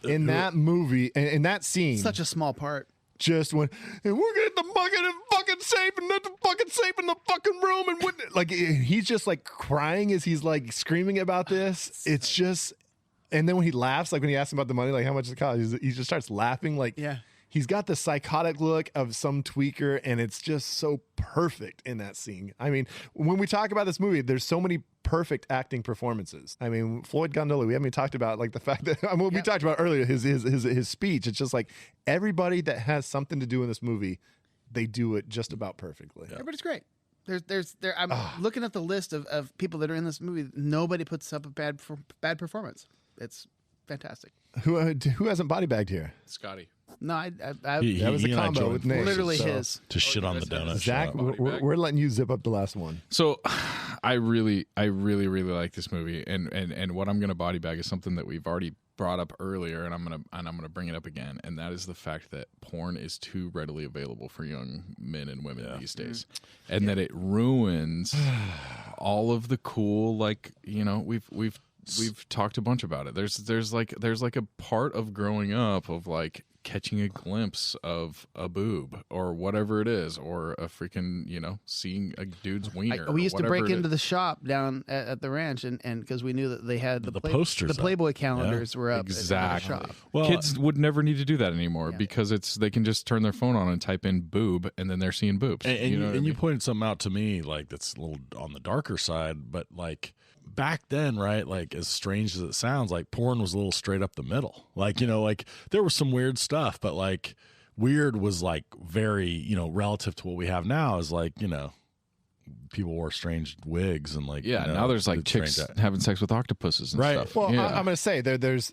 in that movie, in that scene, Such a small part. just went, and we're gonna get the bucket and fucking safe and let the fucking safe in the fucking room, and like he's just like crying as he's like screaming about this. It's just, and then when he laughs, like when he asks him about the money, like how much does it cost, he just starts laughing. Like Yeah. he's got the psychotic look of some tweaker, and it's just so perfect in that scene. I mean, when we talk about this movie, there's so many perfect acting performances. I mean, Floyd Gondola, we haven't even talked about like the fact that we talked about earlier his speech. It's just like everybody that has something to do in this movie, they do it just about perfectly. Everybody's great. I'm looking at the list of people that are in this movie. Nobody puts up a bad performance. It's fantastic. Who hasn't body bagged here? Scotty. No, That was a and I combo joined with Nate. forces literally So, his. to shit on the donut Zach, shop. we're letting you zip up the last one. So I really like this movie, and what I'm gonna body bag is something that we've already brought up earlier, and I'm gonna bring it up again, and that is the fact that porn is too readily available for young men and women these days, and that it ruins all of the cool, like, you know, we've talked a bunch about it. There's like a part of growing up of like catching a glimpse of a boob or whatever it is, or a freaking, you know, seeing a dude's wiener. We used to break into the the shop down at the ranch, and because we knew that they had The posters the up. Playboy calendars were up Exactly. at the shop. Well, kids would never need to do that anymore because they can just turn their phone on and type in boob, and then they're seeing boobs. And you know what I you mean? pointed something out to me like that's a little on the darker side, but like back then, right? Like as strange as it sounds, like porn was a little straight up the middle. Like, you know, like there was some weird stuff, but like weird was like very, you know, relative to what we have now is like, you know, people wore strange wigs and like, Yeah, you know, now there's like did chicks strange- having sex with octopuses and Right. stuff. Well, yeah. I'm going to say there's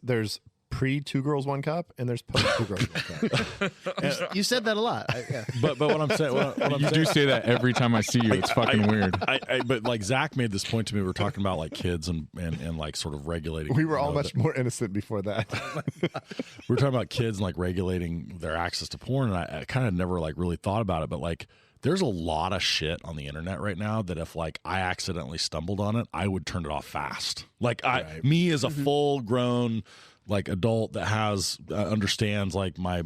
pre Two Girls One Cup and there's post Two Girls One Cup. You said that a lot. But what I'm saying, You do say that every time I see you. It's fucking weird. But like Zach made this point to me. We were talking about like kids and like sort of regulating. We were all much more innocent before that. We were talking about kids and like regulating their access to porn, and I kind of never like really thought about it. But like, there's a lot of shit on the internet right now that if like I accidentally stumbled on it, I would turn it off fast. Like me as a full grown like adult that has understands like my,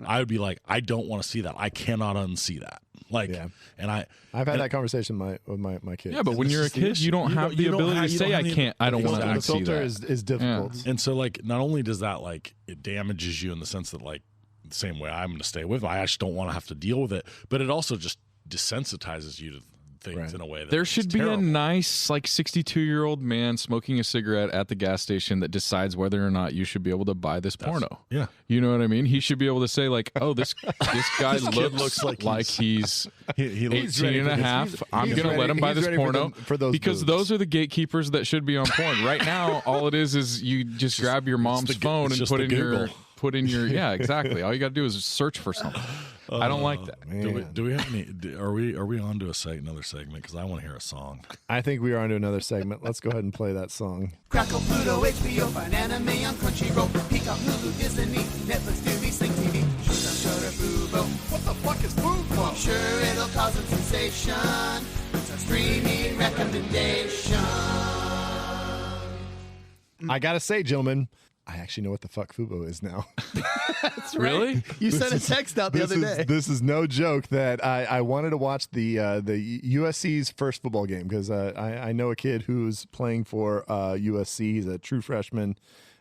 I would be like, I don't want to see that. I cannot unsee that. Like, and I've had that conversation with my kids. Yeah, but when you're a kid, you don't have the ability to say I can't. I don't want to the see filter that. is difficult. And so like, not only does that like it damages you in the sense that like the same way I'm going to stay with it, I actually don't want to have to deal with it, but it also just desensitizes you to things in a way that there should be terrible. a nice like 62-year-old man smoking a cigarette at the gas station that decides whether or not you should be able to buy this porno. Yeah. You know what I mean? He should be able to say like, oh, this guy looks like he's 18 and a half. I'm going to let him buy this porno for those because boobs. those are the gatekeepers that should be on porn. Right now, all it is you just grab your mom's phone and put in your yeah, exactly. All you got to do is search for something. I don't like that. Do we have any? Are we on to another segment? Because I want to hear a song. I think we are on to another segment. Let's go ahead and play that song. Crackle, Pluto, HBO, find anime on Crunchyroll, Peacock, Hulu, Disney, Netflix, Tubi, Sling TV, Shudder, Fubo. What the fuck is Fubo? I'm sure it'll cause a sensation. It's a streaming recommendation. I gotta say, gentlemen, I actually know what the fuck Fubo is now. That's right. Really? You sent a text out the other day. This is no joke that I wanted to watch the USC's first football game because I know a kid who's playing for USC. He's a true freshman,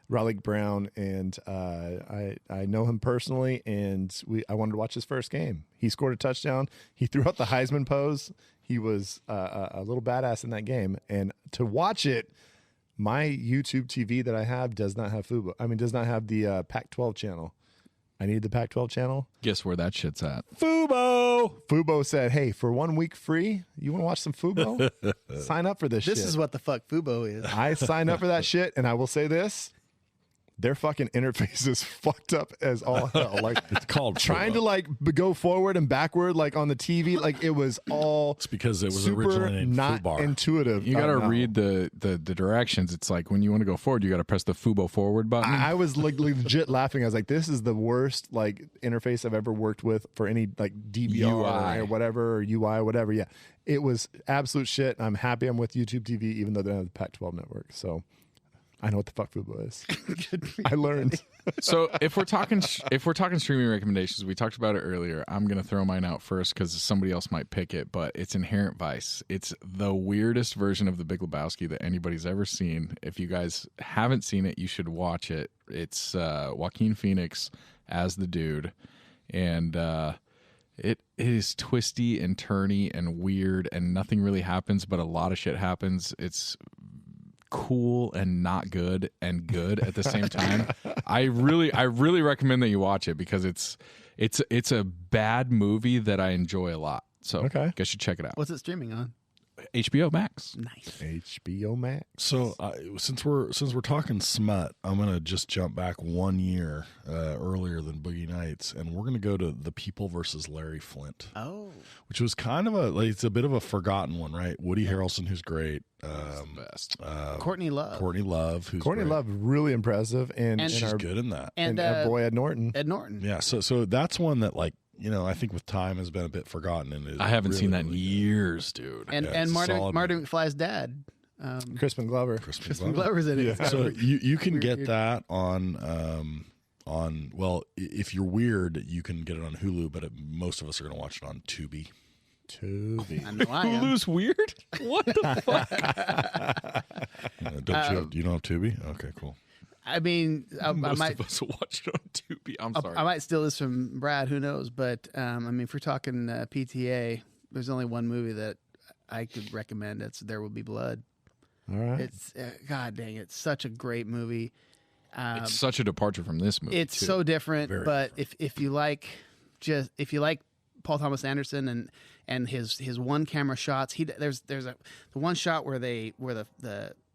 Raleigh Brown, and I know him personally. And I wanted to watch his first game. He scored a touchdown. He threw out the Heisman pose. He was a little badass in that game. And to watch it, my YouTube TV that I have does not have Fubo. I mean, does not have the Pac-12 channel. I need the Pac-12 channel. Guess where that shit's at? Fubo. Fubo said, "Hey, for 1 week free, you want to watch some Fubo? Sign up for this shit." This is what the fuck Fubo is. I signed up for that shit, and I will say this. Their fucking interface is fucked up as all hell. Like It's called trying Fubo. to like go forward and backward like on the TV. Like it was all It's because it was super originally named not Fubar. intuitive. You got to no. read the directions. It's like when you want to go forward, you got to press the Fubo forward button. I was like legit laughing. I was like, "This is the worst like interface I've ever worked with for any like DVR UI. or whatever or UI or whatever." Yeah, it was absolute shit. I'm happy I'm with YouTube TV, even though they don't have the Pac-12 network. So I know what the fuck Fubo is. I learned. So if we're talking streaming recommendations, we talked about it earlier. I'm gonna throw mine out first because somebody else might pick it, but it's Inherent Vice. It's the weirdest version of The Big Lebowski that anybody's ever seen. If you guys haven't seen it, you should watch it. It's Joaquin Phoenix as the dude, and it is twisty and turny and weird, and nothing really happens, but a lot of shit happens. It's cool and not good and good at the same time. I really recommend that you watch it because it's a bad movie that I enjoy a lot. So Okay. I guess you check it out. What's it streaming on? HBO Max. Nice. HBO Max. So since we're talking smut, I'm gonna just jump back 1 year earlier than Boogie Nights, and we're gonna go to The People versus Larry Flint, Oh. which was kind of it's a bit of a forgotten one, right? Woody Harrelson, who's great, Best. Courtney Love. Courtney Love, who's Courtney great. Love, really impressive, and She's our, good in that. and our boy Ed Norton. Ed Norton. Yeah, so that's one that like I think with time has been a bit forgotten, and is I haven't really, seen that in really good. years, dude. And Yeah, and it's Marty solid. McFly's dad. Crispin Glover. Crispin Glover's in it. So you can Weird, get weird. that on well, if you're weird, you can get it on Hulu, but most of us are going to watch it on Tubi. Tubi. I know I am. Hulu's weird. What the fuck? You don't have Tubi? Okay, cool. I mean, I Most might of us will watch it on Tubi. I'm sorry. I might steal this from Brad. Who knows? But I mean, if we're talking PTA, there's only one movie that I could recommend. It's There Will Be Blood. All right. It's God dang, it's such a great movie. It's such a departure from this movie. It's too. so different, Very but if you like Paul Thomas Anderson and his one camera shots, there's the one shot where the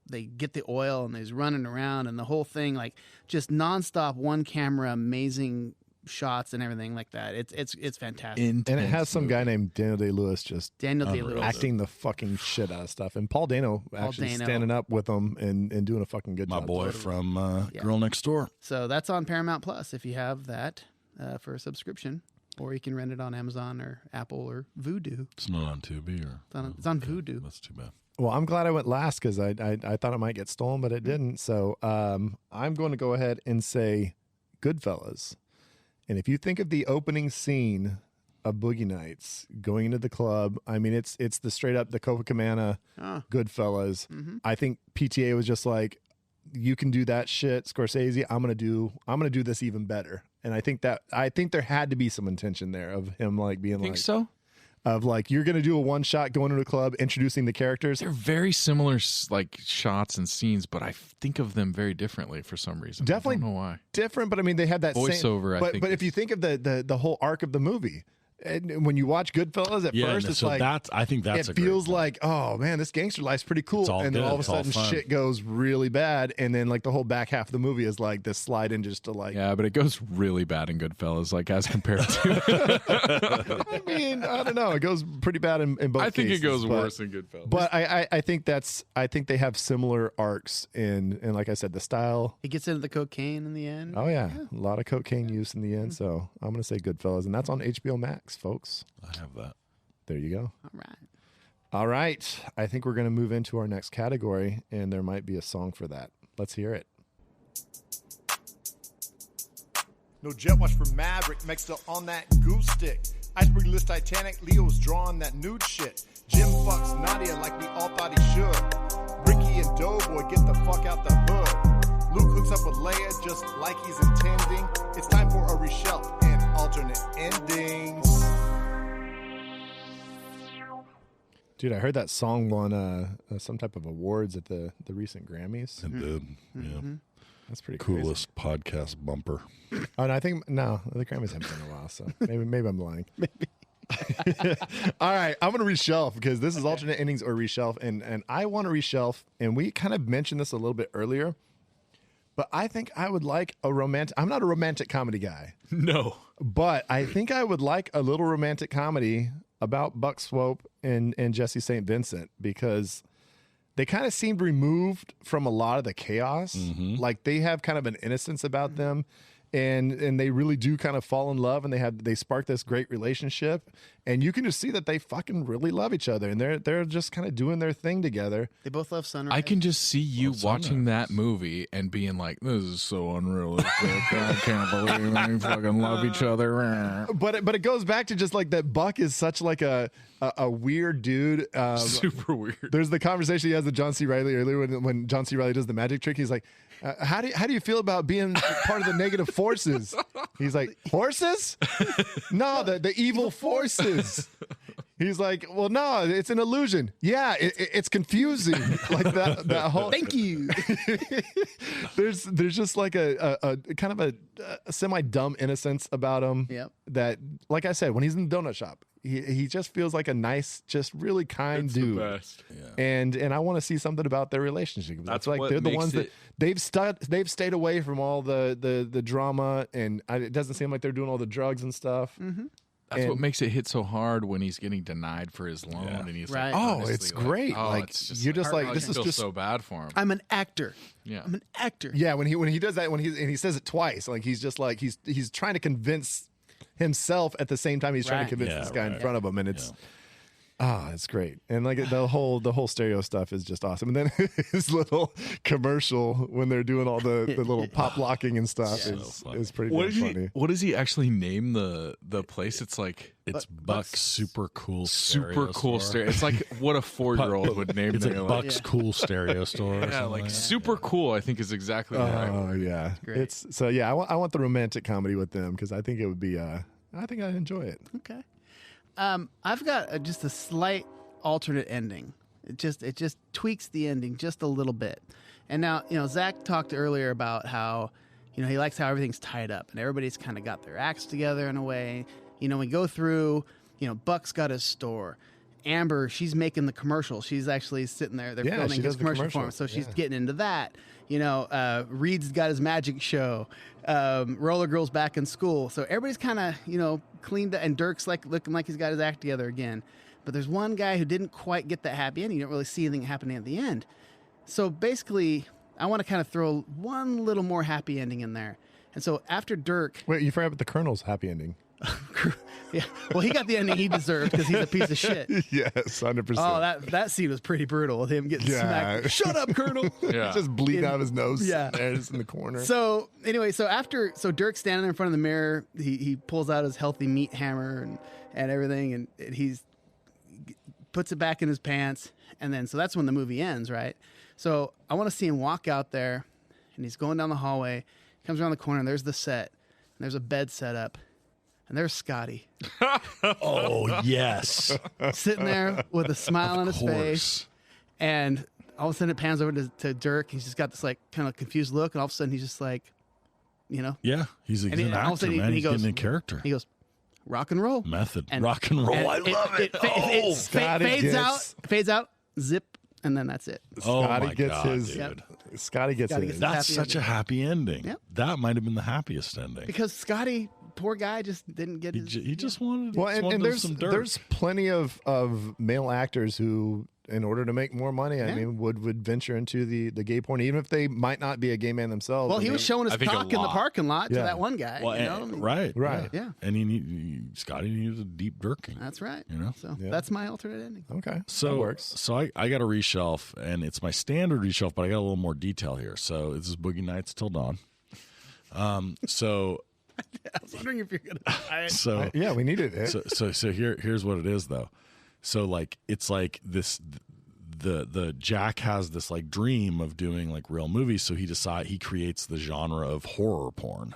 they get the oil and he's running around and the whole thing like just nonstop one camera, amazing shots and everything like that. It's fantastic. And it has some guy named Daniel Day-Lewis just Daniel Day-Lewis acting the fucking shit out of stuff, and Paul Dano actually standing up with him and doing a fucking good My job. boy from Girl Next Door. So that's on Paramount Plus if you have that for a subscription, or you can rent it on Amazon or Apple or Vudu. It's not on Tubi or It's on Vudu. That's too bad. Well, I'm glad I went last because I thought it might get stolen, but it didn't. So I'm going to go ahead and say Goodfellas. And if you think of the opening scene of Boogie Nights going into the club, I mean, it's the straight up the Copacabana Goodfellas. Mm-hmm. I think PTA was just like, you can do that shit, Scorsese. I'm gonna do this even better. And I think there had to be some intention there of him like being Think like, so? of like, you're gonna do a one shot going into a club, introducing the characters. They're very similar, like shots and scenes, but I think of them very differently for some reason. Definitely I don't know why. different, but I mean, they had that Voiceover, I But, think but if you think of the whole arc of the movie, and when you watch Goodfellas at first, it's so like I think that's it feels like, oh man, this gangster life's pretty cool, It's all and then good. all of a It's all sudden fun. shit goes really bad, and then like the whole back half of the movie is like this slide in just to like. Yeah, but it goes really bad in Goodfellas, like as compared to. I mean, I don't know, it goes pretty bad in both. I think cases, it goes but- worse in Goodfellas. But I think they have similar arcs in, and like I said, the style. He gets into the cocaine in the end. Oh yeah, a lot of cocaine use in the end. Mm-hmm. So I'm gonna say Goodfellas, and that's on HBO Max, folks. I have that. There you go. All right. All right. I think we're going to move into our next category, and there might be a song for that. Let's hear it. No jet wash for Maverick, mixed up on that goose stick. Iceberg list Titanic, Leo's drawing that nude shit. Jim fucks Nadia like we all thought he should. Ricky and Doughboy get the fuck out the hood. Luke hooks up with Leia just like he's intending. It's time for a reshelf and alternate endings. Dude, I heard that song won some type of awards at the recent Grammys. It did. Mm-hmm. Yeah. That's pretty Coolest podcast bumper. crazy. Oh, and I think, no, the Grammys haven't been in a while, so maybe I'm lying. Maybe. All right, I'm going to reshelf because this is alternate endings or reshelf, and I want to reshelf, and we kind of mentioned this a little bit earlier, but I think I would like a romantic, I'm not a romantic comedy guy, no. but I think I would like a little romantic comedy about Buck Swope and Jesse St. Vincent, because they kind of seemed removed from a lot of the chaos. Like they have kind of an innocence about them, and they really do kind of fall in love, and they spark this great relationship, and you can just see that they fucking really love each other, and they're just kind of doing their thing together. They both love Sunrise. I can just see you watching that movie and being like, "This is so unrealistic. I can't believe they fucking love each other." But it goes back to just like that Buck is such like a weird dude. Super weird. There's the conversation he has with John C. Reilly earlier when John C. Reilly does the magic trick. He's like, how do you feel about being part of the negative forces? He's like, horses? No, the evil forces. He's like, well, no, it's an illusion. Yeah, it's confusing. Like that whole. Thank you. There's just like a kind of a semi dumb innocence about him. Yep. That, like I said, when he's in the donut shop, he just feels like a nice, just really kind It's dude. the best. And I want to see something about their relationship. That's like what they're the makes ones that it- they've stayed away from all the drama, and it doesn't seem like they're doing all the drugs and stuff. That's what makes it hit so hard when he's getting denied for his loan, and he's Right. like, Oh, honestly, it's like, great. oh, Like, it's just you're just like, I this is feel just- so bad for him. I'm an actor. Yeah. I'm an actor. Yeah, when he does that, and he says it twice, like he's just like he's trying to convince himself at the same time he's trying Right. to convince Yeah, this guy in right. front of him, and it's it's great. And like the whole stereo stuff is just awesome. And then his little commercial when they're doing all the little pop locking and stuff is pretty damn funny. What does he actually name the place? It's like It's Buck's super cool super cool store. stereo. It's like what a 4-year-old would name It's their like Buck's cool stereo store. Or yeah, something like that. super cool. I think is exactly right. Oh yeah, great. it's so yeah. I want the romantic comedy with them because I think it would be. I think I'd enjoy it. Okay. I've got just a slight alternate ending. It just tweaks the ending just a little bit. And now, Zach talked earlier about how, he likes how everything's tied up and everybody's kind of got their acts together in a way. We go through, Buck's got his store Amber, she's making the commercial. She's actually sitting there. They're Yeah, filming she his does the commercial for him. commercial. So she's Yeah. getting into that. You know, Reed's got his magic show. Roller Girl's back in school. So everybody's kind of, you know, cleaned up. And Dirk's like looking like he's got his act together again. But there's one guy who didn't quite get that happy ending. You don't really see anything happening at the end. So basically, I want to kind of throw one little more happy ending in there. And so after Dirk, Wait, you forgot about the Colonel's happy ending. yeah, well, he got the ending he deserved because he's a piece of shit. Yes, 100%. Oh, that scene was pretty brutal with him getting Yeah. smacked. Shut up, Colonel. Yeah. Just bleeding out of his nose. Yeah. There, just in the corner. So anyway, so Dirk's standing there in front of the mirror. He pulls out his healthy meat hammer and everything, and he's puts it back in his pants, and then so that's when the movie ends, right? So I want to see him walk out there, and he's going down the hallway, comes around the corner, and there's the set, and there's a bed set up, and there's Scotty Oh, yes. sitting there with a smile on Of his face, course. and all of a sudden it pans over to Dirk. He's just got this like kind of confused look, and all of a sudden he's just like, you know, Yeah, he's an all of a actor, sudden man. he He's goes, getting in character. He goes, rock and roll. Method. And- Rock and roll. and I love it. Oh, Scotty fades out, zip, and then that's it. Oh, Scotty my gets God, his. dude. Scotty gets Scotty his. gets That's happy such a ending. happy ending. Yep. That might have been the happiest ending. Because Scotty, poor guy, just didn't get his. He just wanted, Well, he just and wanted there's some dirt. there's plenty of male actors who, in order to make more money, I Yeah. mean, would venture into the gay porn, even if they might not be a gay man themselves. Well, I he was mean, showing his I think a cock in the lot. parking lot to Yeah. that one guy. Well, you know? and- right, Right. Yeah. And Scotty needs a deep dirking. That's right. You know? So Yeah. that's my alternate ending. Okay, So that works. So I got a reshelf, and it's my standard reshelf, but I got a little more detail here. So this is Boogie Nights Till Dawn. So I was wondering if you're gonna. so Yeah, we needed it. so here's what it is though. So like it's like this the Jack has this like dream of doing like real movies, so he creates the genre of horror porn.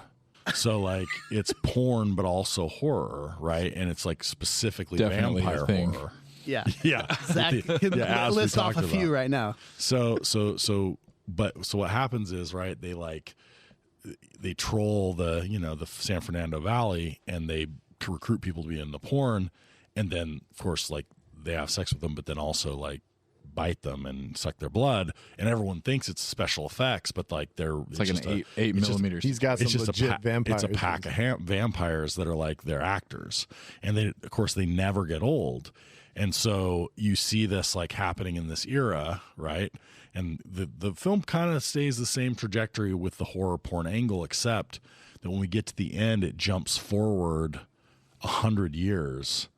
So like it's porn but also horror, right? And it's like specifically Definitely a vampire thing. horror. Yeah. Yeah. Zach can Yeah, as we list off a talked few about. right now. So what happens is, right, they troll the San Fernando Valley, and they recruit people to be in the porn, and then of course like they have sex with them, but then also like bite them and suck their blood, and everyone thinks it's special effects, but like It's like an 8 millimeters. He's got some it's just legit vampires. It's a pack of vampires that are like they're actors, and they of course they never get old, and so you see this like happening in this era, right? And the film kind of stays the same trajectory with the horror porn angle, except that when we get to the end, it jumps forward 100 years,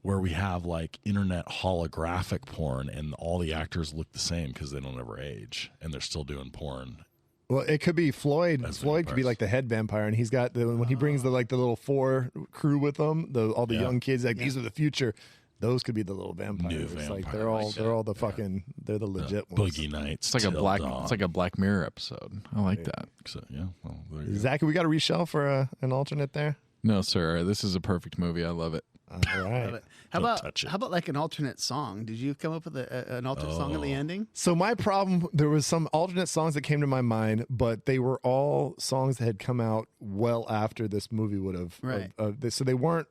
where we have like internet holographic porn, and all the actors look the same because they don't ever age, and they're still doing porn. Well, it could be Floyd. As Floyd could be vampires. like the head vampire, and he's got when he brings the little 4 crew with him, all the Yeah. young kids. Like these are the future. Those could be the little vampires. New Like vampires. they're all the fucking they're the legit ones. Boogie Nights. It's like a Till black. Dawn. It's like a Black Mirror episode. I like that. So, yeah. Well, there you go. Zach, we got a reshelf for an alternate there. No, sir. This is a perfect movie. I love it. All right. But how Don't about touch it. how about like an alternate song? Did you come up with an alternate song in the ending? So my problem, there was some alternate songs that came to my mind, but they were all songs that had come out well after this movie would have. Right. So they weren't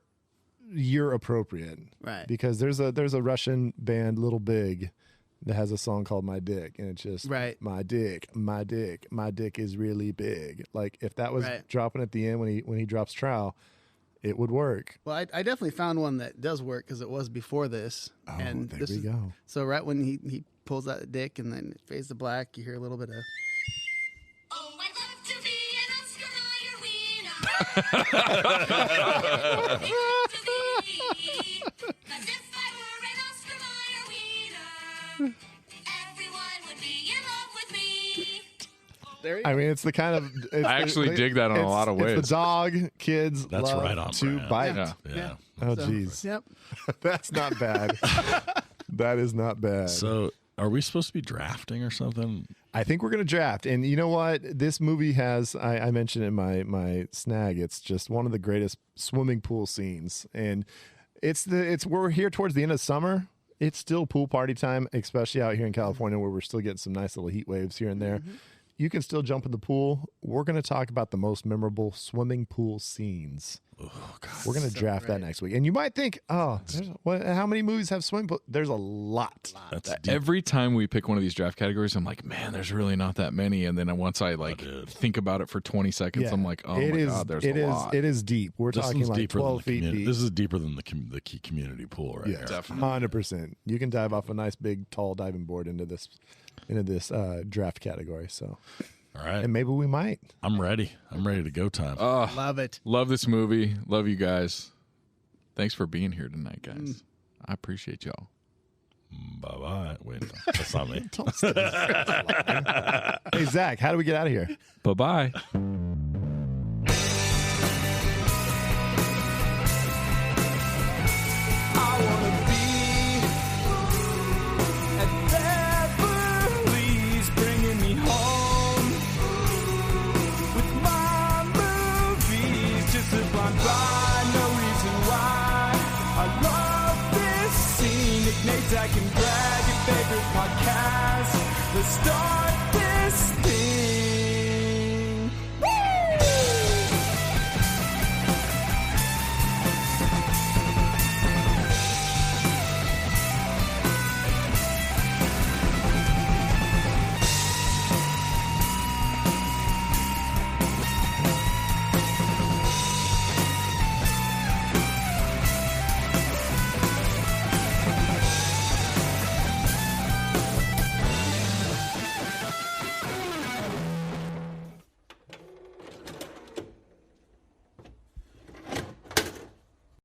year appropriate. Right. Because there's a Russian band, Little Big, that has a song called My Dick, and it's just Right. my dick is really big. Like if that was Right. dropping at the end when he drops Trow, it would work. Well, I definitely found one that does work because it was before this. Oh, and there this we is, go. So right when he pulls out the dick and then it fades to black, you hear a little bit of. Oh, I'd love to be an Oscar Mayer wiener. 'Cause if I were an Oscar Mayer wiener, everyone would be in love with me. There you I mean, it's the kind of. It's I actually dig that in a it's- lot of It's ways. the dog kids That's love right on to brand. bite. Yeah. Yeah. Oh, So, jeez. Yep. That's not bad. That is not bad. So, are we supposed to be drafting or something? I think we're going to draft. And you know what? This movie has, I mentioned in my snag, it's just one of the greatest swimming pool scenes. And we're here towards the end of summer. It's still pool party time, especially out here in California where we're still getting some nice little heat waves here and there. You can still jump in the pool. We're going to talk about the most memorable swimming pool scenes Oh, God. We're going to draft that next week. And you might think, how many movies have swimming pool? There's a lot. That's deep. Every time we pick one of these draft categories, I'm like, man, there's really not that many. And then once I think about it for 20 seconds, I'm like, oh my God, there's a lot. It is deep. We're talking like 12 feet deep. This is deeper than the key community pool right here. Definitely. 100%. You can dive off a nice big tall diving board into this draft category. So, all right. And maybe we might. I'm ready. I'm ready to go time. Love it. Love this movie. Love you guys. Thanks for being here tonight, guys. I appreciate y'all. Bye-bye. Wait, that's not me. Hey, Zach, how do we get out of here? Bye-bye. I wanna be at Beverly's, bringing me home with my movies, just a blind by, no reason why. I love this scene. Nick Zach and Brad, your favorite podcast. Let's start this